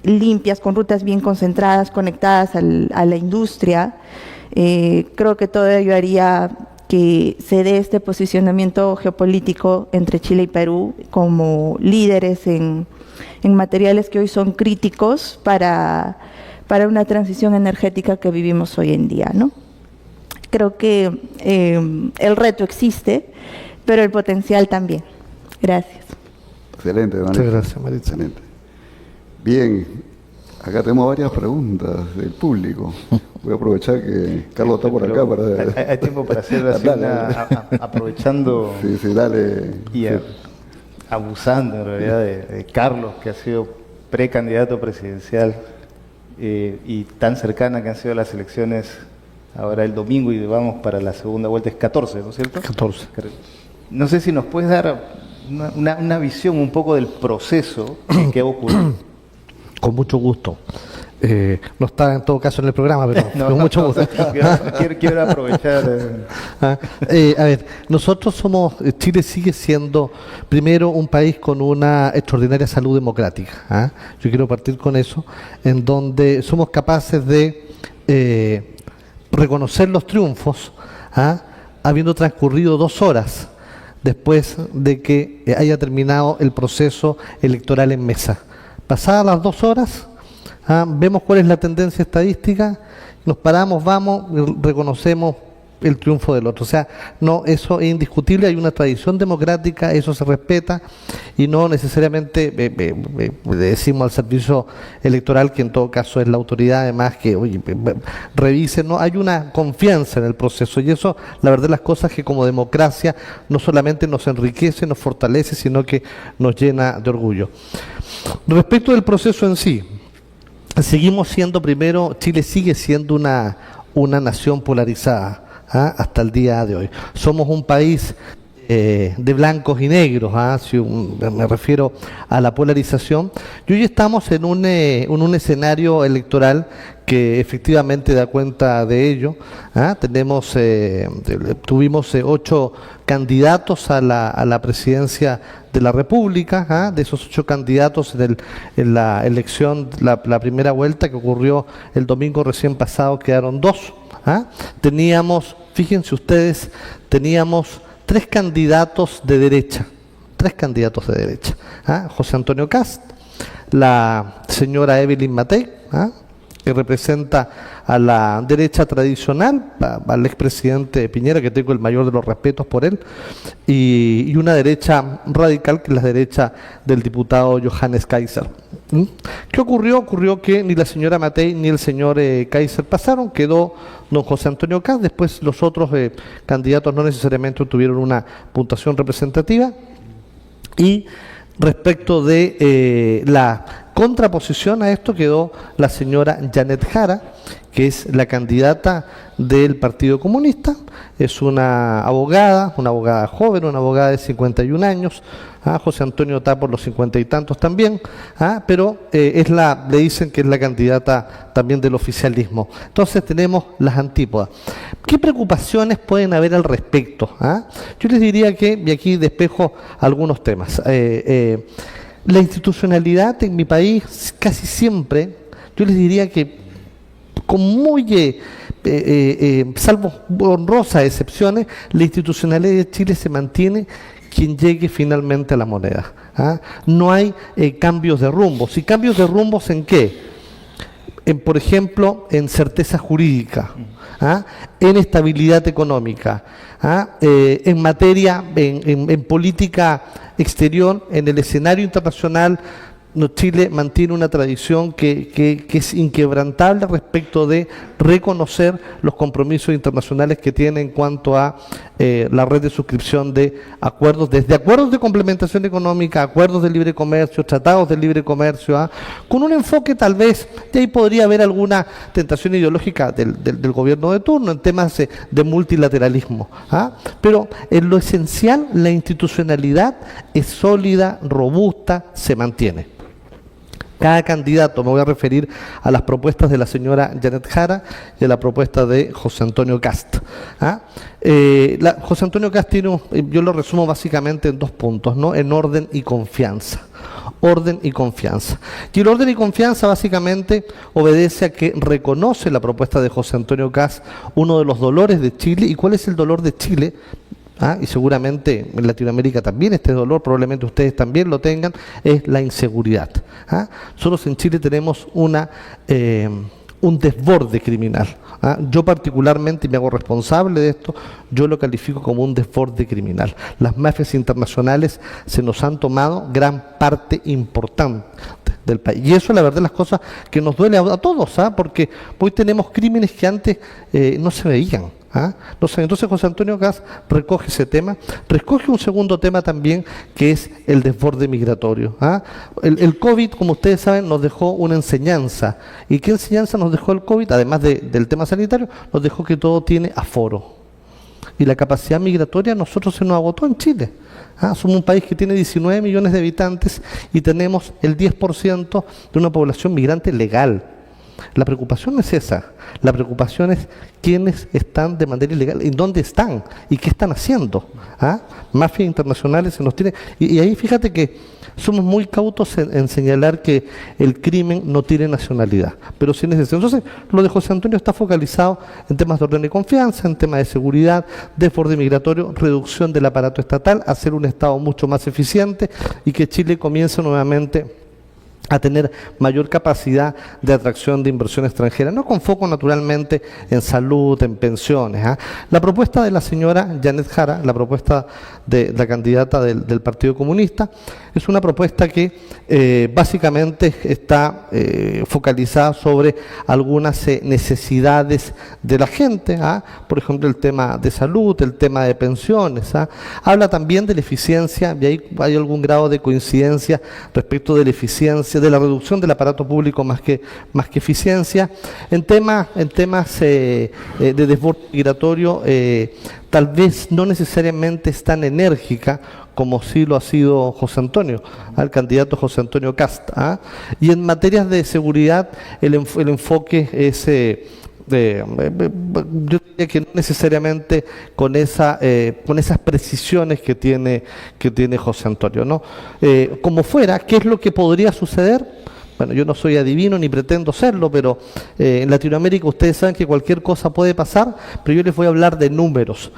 limpias, con rutas bien concentradas, conectadas a la industria. Creo que todo ello haría que se dé este posicionamiento geopolítico entre Chile y Perú como líderes en materiales que hoy son críticos para una transición energética que vivimos hoy en día, ¿no? Creo que el reto existe, pero el potencial también. Gracias. Excelente, Maritza. Muchas gracias, Maritza. Excelente. Bien, Acá tenemos varias preguntas del público. Voy a aprovechar que Carlos está por acá para... Hay tiempo para hacer así aprovechando Sí, dale. y abusando en realidad de Carlos, que ha sido precandidato presidencial y tan cercana que han sido las elecciones ahora el domingo y vamos para la segunda vuelta, es 14, ¿no es cierto? 14. No sé si nos puedes dar una visión un poco del proceso que ha ocurrido. Con mucho gusto. No está en todo caso en el programa, pero con mucho gusto. Quiero aprovechar. A ver, Chile sigue siendo primero un país con una extraordinaria salud democrática. Yo quiero partir con eso, en donde somos capaces de reconocer los triunfos, habiendo transcurrido 2 horas después de que haya terminado el proceso electoral en mesa. Pasadas las 2 horas, vemos cuál es la tendencia estadística, nos paramos, vamos, reconocemos el triunfo del otro. O sea, no, eso es indiscutible, hay una tradición democrática, eso se respeta y no necesariamente decimos al servicio electoral, que en todo caso es la autoridad, además que, oye, revisen, no, hay una confianza en el proceso y eso, la verdad, las cosas que como democracia no solamente nos enriquece, nos fortalece, sino que nos llena de orgullo. Respecto del proceso en sí, seguimos siendo, primero, Chile sigue siendo una nación polarizada hasta el día de hoy. Somos un país de blancos y negros, si me refiero a la polarización, y hoy estamos en un escenario electoral que efectivamente da cuenta de ello. Tuvimos 8 candidatos a la presidencia de la República. De esos 8 candidatos en la elección, la primera vuelta que ocurrió el domingo recién pasado, quedaron 2. Teníamos, fíjense ustedes, 3 candidatos de derecha, José Antonio Kast, la señora Evelyn Matei, que representa a la derecha tradicional, al expresidente Piñera, que tengo el mayor de los respetos por él, y una derecha radical, que es la derecha del diputado Johannes Kaiser. ¿Qué ocurrió? Ocurrió que ni la señora Matei ni el señor Kaiser pasaron, quedó don José Antonio Kast, después los otros candidatos no necesariamente tuvieron una puntuación representativa, y respecto de la contraposición a esto quedó la señora Janet Jara, que es la candidata del Partido Comunista, es una abogada joven, una abogada de 51 años, José Antonio está por los 50 y tantos también, pero le dicen que es la candidata también del oficialismo. Entonces tenemos las antípodas. ¿Qué preocupaciones pueden haber al respecto? Yo les diría que, y aquí despejo algunos temas, la institucionalidad en mi país casi siempre, yo les diría que con muy, salvo honrosas excepciones, la institucionalidad de Chile se mantiene quien llegue finalmente a la moneda. No hay cambios de rumbos. ¿Y cambios de rumbos en qué? Por ejemplo, en certeza jurídica, en estabilidad económica, en materia, en política exterior, en el escenario internacional. Chile mantiene una tradición que es inquebrantable respecto de reconocer los compromisos internacionales que tiene en cuanto a la red de suscripción de acuerdos, desde acuerdos de complementación económica, acuerdos de libre comercio, tratados de libre comercio, con un enfoque tal vez, de ahí podría haber alguna tentación ideológica del gobierno de turno en temas de multilateralismo, pero en lo esencial la institucionalidad es sólida, robusta, se mantiene. Cada candidato, me voy a referir a las propuestas de la señora Janet Jara y a la propuesta de José Antonio Kast. José Antonio Kast tiene, yo lo resumo básicamente en 2 puntos, ¿no? En orden y confianza. Orden y confianza. Y el orden y confianza básicamente obedece a que reconoce la propuesta de José Antonio Kast uno de los dolores de Chile. ¿Y cuál es el dolor de Chile? Y seguramente en Latinoamérica también este dolor, probablemente ustedes también lo tengan, es la inseguridad. Nosotros en Chile tenemos un desborde criminal. Yo particularmente, y me hago responsable de esto, yo lo califico como un desborde criminal. Las mafias internacionales se nos han tomado gran parte importante del país. Y eso es la verdad las cosas que nos duele a todos, porque hoy tenemos crímenes que antes no se veían. Entonces José Antonio Kast recoge ese tema, recoge un segundo tema también que es el desborde migratorio. El COVID, como ustedes saben, nos dejó una enseñanza. ¿Y qué enseñanza nos dejó el COVID? Además del tema sanitario, nos dejó que todo tiene aforo. Y la capacidad migratoria nosotros se nos agotó en Chile. Somos un país que tiene 19 millones de habitantes y tenemos el 10% de una población migrante legal. La preocupación no es esa, la preocupación es quiénes están de manera ilegal, en dónde están y qué están haciendo. Mafias internacionales se nos tienen, y ahí fíjate que somos muy cautos en señalar que el crimen no tiene nacionalidad, pero sí es necesario. Entonces, lo de José Antonio está focalizado en temas de orden y confianza, en temas de seguridad, desborde migratorio, reducción del aparato estatal, hacer un Estado mucho más eficiente y que Chile comience nuevamente a tener mayor capacidad de atracción de inversión extranjera, no con foco naturalmente en salud, en pensiones. La propuesta de la señora Janet Jara, la propuesta de la candidata del Partido Comunista, es una propuesta que básicamente está focalizada sobre algunas necesidades de la gente, por ejemplo el tema de salud, el tema de pensiones, habla también de la eficiencia, y ahí hay algún grado de coincidencia respecto de la eficiencia, de la reducción del aparato público más que eficiencia. En temas de desborde migratorio, tal vez no necesariamente es tan enérgica como sí lo ha sido José Antonio, el candidato José Antonio Kast. Y en materias de seguridad el enfoque es yo diría que no necesariamente con esas precisiones que tiene José Antonio, ¿no? Como fuera, ¿qué es lo que podría suceder? Bueno, yo no soy adivino ni pretendo serlo, pero en Latinoamérica ustedes saben que cualquier cosa puede pasar, pero yo les voy a hablar de números.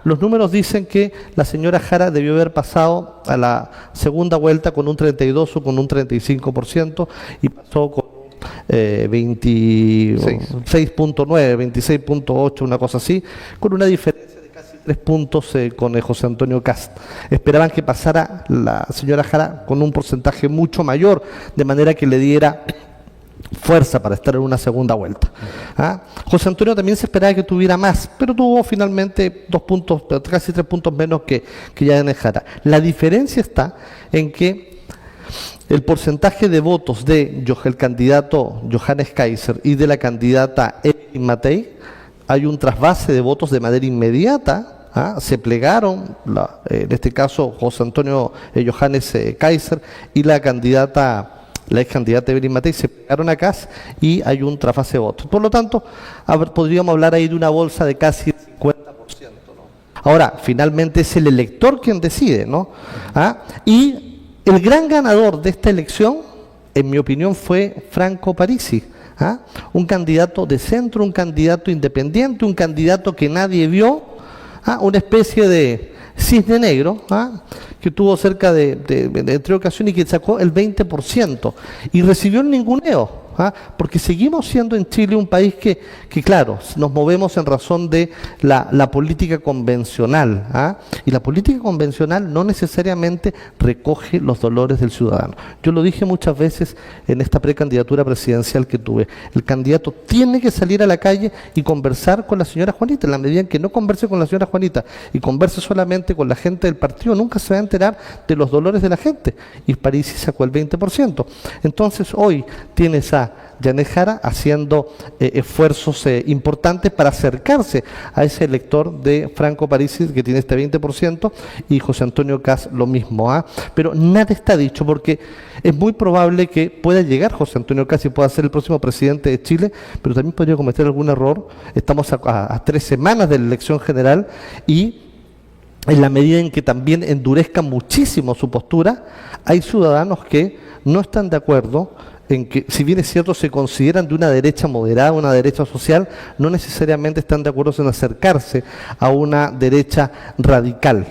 Los números dicen que la señora Jara debió haber pasado a la segunda vuelta con un 32 o con un 35% y pasó con 26.9, 26.8, una cosa así, con una diferencia de casi 3 puntos con José Antonio Kast. Esperaban que pasara la señora Jara con un porcentaje mucho mayor, de manera que le diera fuerza para estar en una segunda vuelta. José Antonio también se esperaba que tuviera más, pero tuvo finalmente 2 puntos, casi 3 puntos menos que Janet Jara. La diferencia está en que el porcentaje de votos del candidato Johannes Kaiser y de la candidata Evelyn Matei, hay un trasvase de votos de manera inmediata. Se plegaron, en este caso José Antonio Johannes Kaiser y la ex candidata Evelyn Matei se plegaron a Kast y hay un trasvase de votos. Por lo tanto, podríamos hablar ahí de una bolsa de casi el 50%. Ahora, finalmente es el elector quien decide, ¿no? Y el gran ganador de esta elección, en mi opinión, fue Franco Parisi, un candidato de centro, un candidato independiente, un candidato que nadie vio, una especie de cisne negro, que tuvo cerca de 3 ocasiones y que sacó el 20% y recibió el ninguneo. Porque seguimos siendo en Chile un país que claro, nos movemos en razón de la política convencional, y la política convencional no necesariamente recoge los dolores del ciudadano. Yo lo dije muchas veces en esta precandidatura presidencial que tuve, el candidato tiene que salir a la calle y conversar con la señora Juanita. En la medida en que no converse con la señora Juanita y converse solamente con la gente del partido, nunca se va a enterar de los dolores de la gente, y Parisi sacó el 20%. Entonces hoy tienes a Janet Jara haciendo esfuerzos importantes para acercarse a ese elector de Franco Parisi que tiene este 20% y José Antonio Kast lo mismo. Pero nada está dicho porque es muy probable que pueda llegar José Antonio Kast y pueda ser el próximo presidente de Chile, pero también podría cometer algún error. Estamos a 3 semanas de la elección general y en la medida en que también endurezca muchísimo su postura, hay ciudadanos que no están de acuerdo en que, si bien es cierto, se consideran de una derecha moderada, una derecha social, no necesariamente están de acuerdo en acercarse a una derecha radical.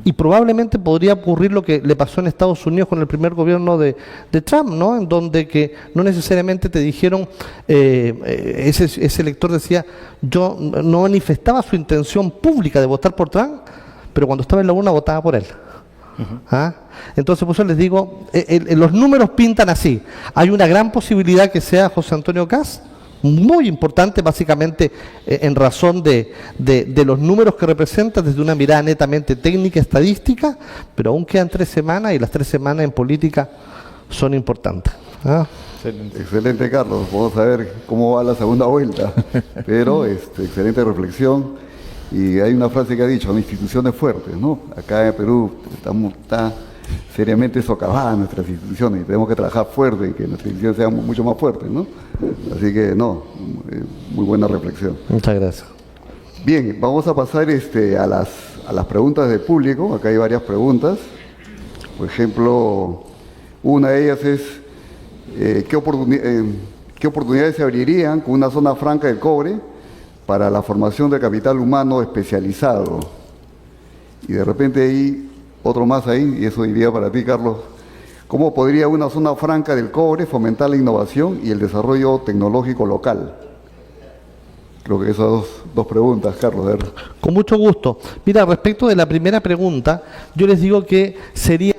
Y probablemente podría ocurrir lo que le pasó en Estados Unidos con el primer gobierno de Trump, ¿no? En donde que no necesariamente te dijeron, ese elector decía, yo no manifestaba su intención pública de votar por Trump, pero cuando estaba en la urna votaba por él. Entonces, por eso les digo, los números pintan así. Hay una gran posibilidad que sea José Antonio Kast, muy importante básicamente en razón de los números que representa desde una mirada netamente técnica, estadística, pero aún quedan 3 semanas y las 3 semanas en política son importantes. Excelente, Carlos. Vamos a ver cómo va la segunda vuelta. Pero excelente reflexión. Y hay una frase que ha dicho, instituciones fuertes, ¿no? Acá en Perú está seriamente socavadas nuestras instituciones y tenemos que trabajar fuerte y que nuestras instituciones sean mucho más fuertes, ¿no? Así que, muy buena reflexión. Muchas gracias. Bien, vamos a pasar a las preguntas del público. Acá hay varias preguntas. Por ejemplo, una de ellas es, ¿qué oportunidades se abrirían con una zona franca del cobre para la formación de capital humano especializado? Y de repente hay otro más ahí, y eso diría para ti, Carlos. ¿Cómo podría una zona franca del cobre fomentar la innovación y el desarrollo tecnológico local? Creo que esas dos preguntas, Carlos. A ver. Con mucho gusto. Mira, respecto de la primera pregunta, yo les digo que sería,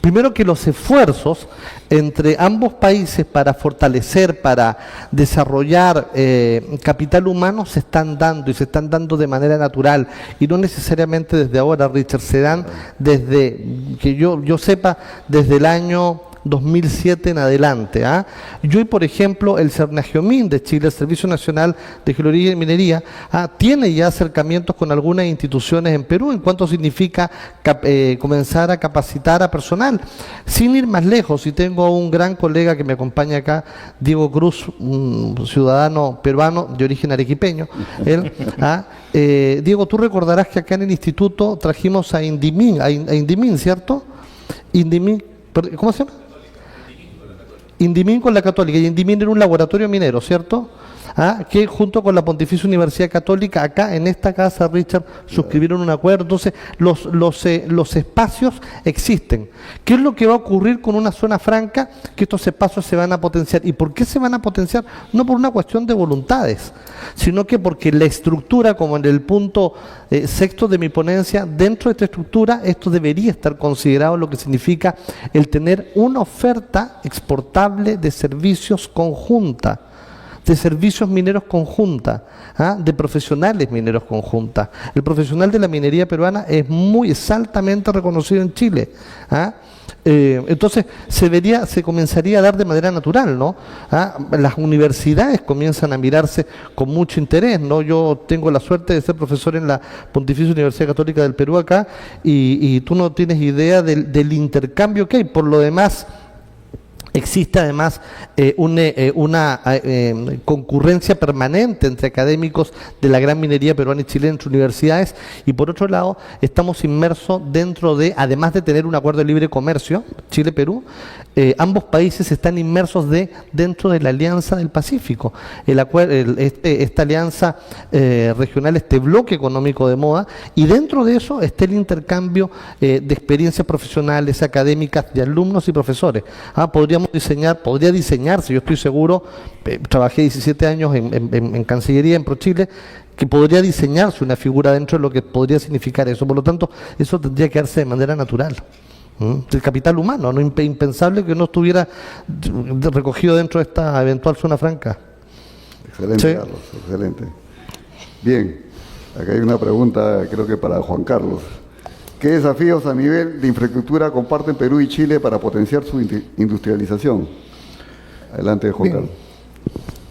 primero, que los esfuerzos entre ambos países para fortalecer, para desarrollar capital humano se están dando, y se están dando de manera natural, y no necesariamente desde ahora, Richard, se dan desde, que yo sepa, desde el año 2007 en adelante. Y hoy, por ejemplo, el Cernagiomín de Chile, el Servicio Nacional de Geología y Minería, tiene ya acercamientos con algunas instituciones en Perú en cuanto significa comenzar a capacitar a personal. Sin ir más lejos, y tengo un gran colega que me acompaña acá, Diego Cruz, un ciudadano peruano de origen arequipeño. Diego, tú recordarás que acá en el instituto trajimos a Indimín, ¿cierto? Indimín, ¿cómo se llama? Indimín con la Católica, y Indimín era un laboratorio minero, ¿cierto? Que junto con la Pontificia Universidad Católica, acá en esta casa, Richard, suscribieron un acuerdo. Entonces, los espacios existen. ¿Qué es lo que va a ocurrir con una zona franca? Que estos espacios se van a potenciar. ¿Y por qué se van a potenciar? No por una cuestión de voluntades, sino que porque la estructura, como en el punto sexto de mi ponencia, dentro de esta estructura, esto debería estar considerado lo que significa el tener una oferta exportable de servicios conjunta, de servicios mineros conjunta, de profesionales mineros conjunta. El profesional de la minería peruana es altamente reconocido en Chile. Entonces se comenzaría a dar de manera natural, ¿no? Las universidades comienzan a mirarse con mucho interés, ¿no? Yo tengo la suerte de ser profesor en la Pontificia Universidad Católica del Perú acá, y tú no tienes idea del intercambio que hay. Por lo demás, existe además una concurrencia permanente entre académicos de la gran minería peruana y chilena entre universidades, y por otro lado estamos inmersos dentro de, además de tener un acuerdo de libre comercio, Chile-Perú, ambos países están inmersos dentro de la Alianza del Pacífico, esta alianza regional, este bloque económico de moda, y dentro de eso está el intercambio de experiencias profesionales, académicas, de alumnos y profesores. Podría diseñarse, yo estoy seguro, trabajé 17 años en Cancillería, en ProChile, que podría diseñarse una figura dentro de lo que podría significar eso. Por lo tanto, eso tendría que darse de manera natural. El capital humano, no impensable que no estuviera recogido dentro de esta eventual zona franca. Excelente, ¿sí? Carlos, excelente. Bien, acá hay una pregunta, creo que para Juan Carlos. ¿Qué desafíos a nivel de infraestructura comparten Perú y Chile para potenciar su industrialización? Adelante, Juan Carlos.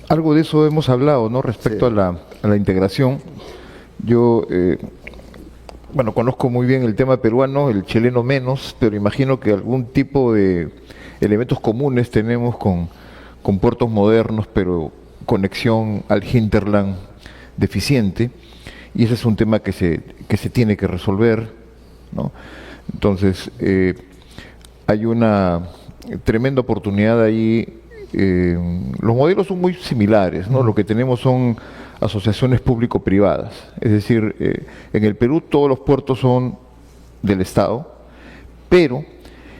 Algo de eso hemos hablado, ¿no? Respecto a la integración. Yo, conozco muy bien el tema peruano, el chileno menos, pero imagino que algún tipo de elementos comunes tenemos con puertos modernos, pero conexión al hinterland deficiente, y ese es un tema que se tiene que resolver, ¿no? Entonces, hay una tremenda oportunidad ahí. Los modelos son muy similares, ¿no? Lo que tenemos son asociaciones público-privadas, es decir, en el Perú todos los puertos son del Estado, pero,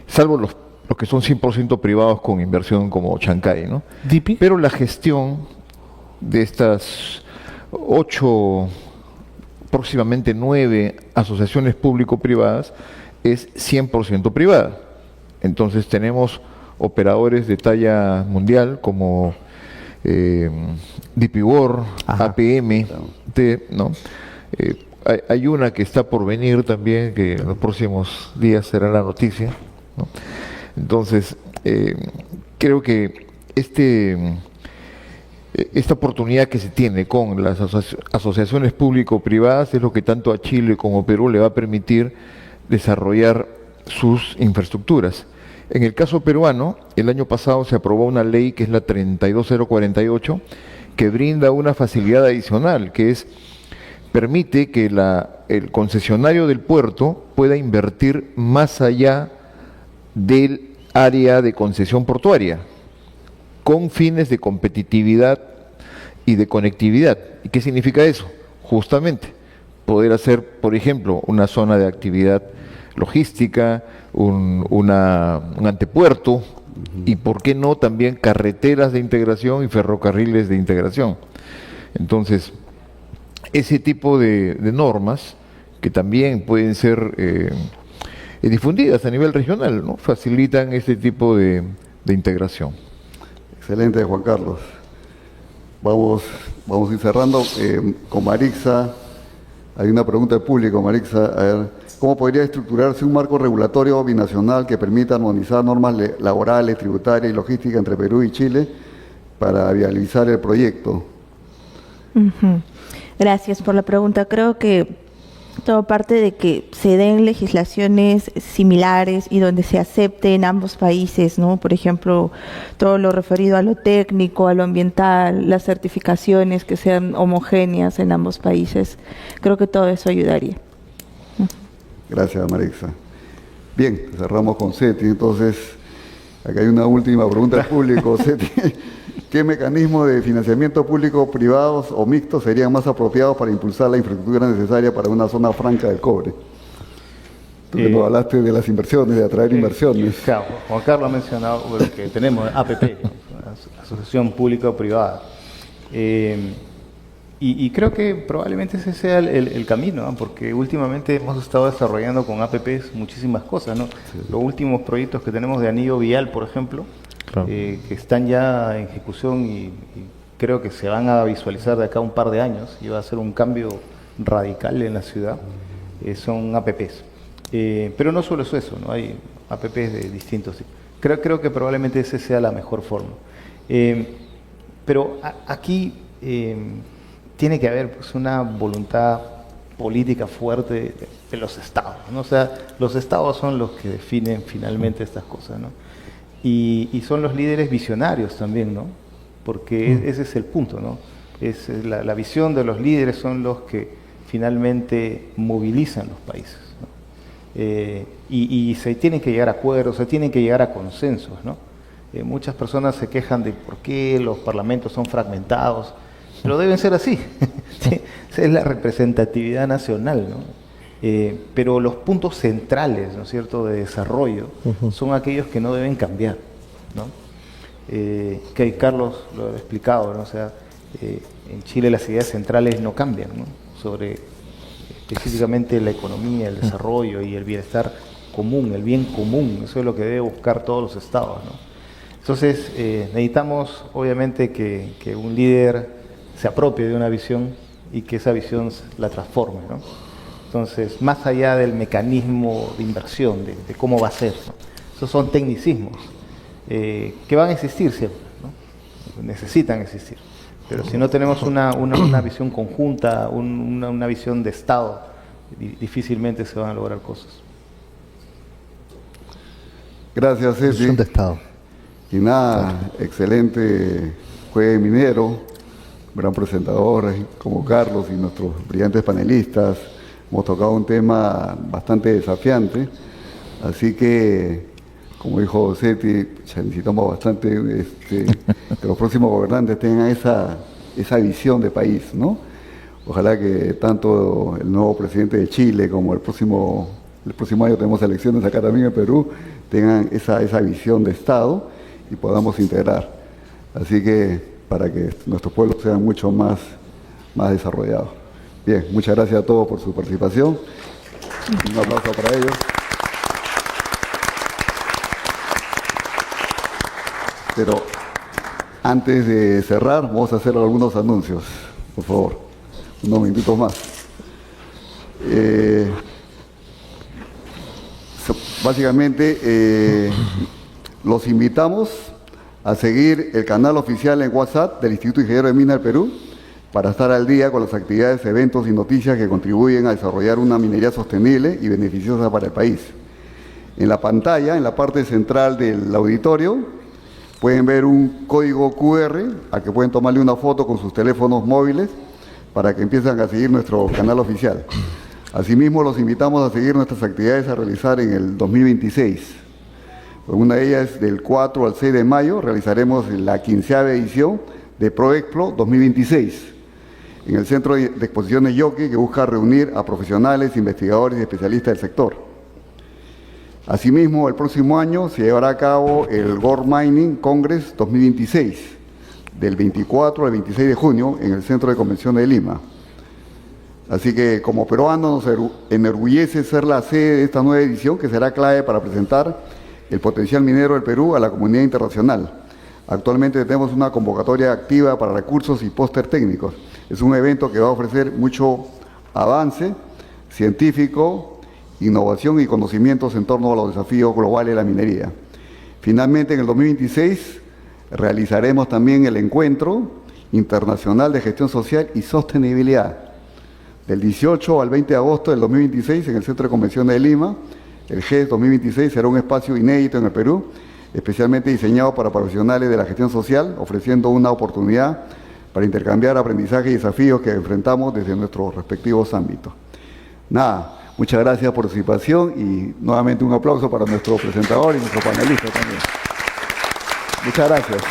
salvo los que son 100% privados con inversión como Chancay, ¿no? ¿DIPI? Pero la gestión de estas 8, próximamente 9 asociaciones público-privadas es 100% privada. Entonces tenemos operadores de talla mundial como DP World, APM, ¿no? Hay una que está por venir también, que en los próximos días será la noticia, ¿no? Entonces, creo que esta oportunidad que se tiene con las asociaciones público-privadas es lo que tanto a Chile como a Perú le va a permitir desarrollar sus infraestructuras. En el caso peruano, el año pasado se aprobó una ley que es la 32048, que brinda una facilidad adicional, que es permite que el concesionario del puerto pueda invertir más allá del área de concesión portuaria, con fines de competitividad y de conectividad. ¿Y qué significa eso? Justamente, poder hacer, por ejemplo, una zona de actividad logística, un antepuerto, y por qué no también carreteras de integración y ferrocarriles de integración. Entonces, ese tipo de normas que también pueden ser difundidas a nivel regional, ¿no? Facilitan este tipo de integración. Excelente, Juan Carlos. Vamos a ir cerrando con Marixa. Hay una pregunta del público, Marixa. A ver, ¿cómo podría estructurarse un marco regulatorio binacional que permita armonizar normas laborales, tributarias y logísticas entre Perú y Chile para viabilizar el proyecto? Gracias por la pregunta. Creo que todo parte de que se den legislaciones similares y donde se acepte en ambos países, ¿no? Por ejemplo, todo lo referido a lo técnico, a lo ambiental, las certificaciones que sean homogéneas en ambos países. Creo que todo eso ayudaría. Gracias, Marixa. Bien, cerramos con Seti. Entonces, acá hay una última pregunta al público. Seti, ¿qué mecanismos de financiamiento público, privados o mixtos serían más apropiados para impulsar la infraestructura necesaria para una zona franca del cobre? Tú que nos hablaste de las inversiones, de atraer inversiones. Claro, Juan Carlos ha mencionado que tenemos APP, Asociación Público-Privada. Y creo que probablemente ese sea el camino, ¿no? Porque últimamente hemos estado desarrollando con APPs muchísimas cosas, ¿no? Sí. Los últimos proyectos que tenemos de anillo vial, por ejemplo, claro, que están ya en ejecución y creo que se van a visualizar de acá a un par de años y va a ser un cambio radical en la ciudad, son APPs. Pero no solo es eso, ¿no? Hay APPs de distintos tipos. Creo que probablemente esa sea la mejor forma. Pero aquí tiene que haber pues, una voluntad política fuerte de los estados, ¿no? O sea, los estados son los que definen finalmente estas cosas, ¿no? Y son los líderes visionarios también, ¿no? Porque ese es el punto, ¿no? Es la visión de los líderes son los que finalmente movilizan los países, ¿no? Y se tienen que llegar a acuerdos, se tienen que llegar a consensos, ¿no? Muchas personas se quejan de por qué los parlamentos son fragmentados, pero deben ser así. Esa es la representatividad nacional, ¿no? Pero los puntos centrales, ¿no es cierto?, de desarrollo son aquellos que no deben cambiar, ¿no? Que Carlos lo ha explicado, ¿no? O sea, en Chile las ideas centrales no cambian, ¿no? Sobre específicamente la economía, el desarrollo y el bienestar común, el bien común. Eso es lo que debe buscar todos los estados, ¿no? Entonces, necesitamos obviamente que un líder se apropie de una visión y que esa visión la transforme, ¿no? Entonces, más allá del mecanismo de inversión, de cómo va a ser, ¿no? Esos son tecnicismos que van a existir siempre, ¿no? Necesitan existir. Pero si no tenemos una visión conjunta, una visión de Estado, difícilmente se van a lograr cosas. Gracias, Seti. Visión de Estado. Y nada, excelente jueves minero, gran presentador como Carlos y nuestros brillantes panelistas. Hemos tocado un tema bastante desafiante, así que, como dijo Seti, necesitamos bastante que los próximos gobernantes tengan esa visión de país, ¿no? Ojalá que tanto el nuevo presidente de Chile como el próximo año tenemos elecciones acá también en Perú, tengan esa visión de Estado y podamos integrar. Así que para que nuestros pueblos sean mucho más desarrollados. Bien, muchas gracias a todos por su participación. Un aplauso para ellos. Pero antes de cerrar, vamos a hacer algunos anuncios, por favor, unos minutitos más. Básicamente, los invitamos a seguir el canal oficial en WhatsApp del Instituto Ingeniero de Minas del Perú para estar al día con las actividades, eventos y noticias que contribuyen a desarrollar una minería sostenible y beneficiosa para el país. En la pantalla, en la parte central del auditorio, pueden ver un código QR al que pueden tomarle una foto con sus teléfonos móviles para que empiecen a seguir nuestro canal oficial. Asimismo, los invitamos a seguir nuestras actividades a realizar en el 2026. Una de ellas, del 4 al 6 de mayo, realizaremos la 15ª edición de ProExpo 2026 en el Centro de Exposiciones Yoki, que busca reunir a profesionales, investigadores y especialistas del sector. Asimismo, el próximo año se llevará a cabo el Gold Mining Congress 2026, del 24 al 26 de junio, en el Centro de Convenciones de Lima. Así que, como peruanos, nos enorgullece ser la sede de esta nueva edición, que será clave para presentar el potencial minero del Perú a la comunidad internacional. Actualmente tenemos una convocatoria activa para recursos y póster técnicos. Es un evento que va a ofrecer mucho avance científico, innovación y conocimientos en torno a los desafíos globales de la minería. Finalmente, en el 2026 realizaremos también el Encuentro Internacional de Gestión Social y Sostenibilidad. Del 18 al 20 de agosto del 2026 en el Centro de Convenciones de Lima, el GES 2026 será un espacio inédito en el Perú, especialmente diseñado para profesionales de la gestión social, ofreciendo una oportunidad para intercambiar aprendizaje y desafíos que enfrentamos desde nuestros respectivos ámbitos. Nada, muchas gracias por su participación y nuevamente un aplauso para nuestro presentador y nuestro panelista también. Muchas gracias.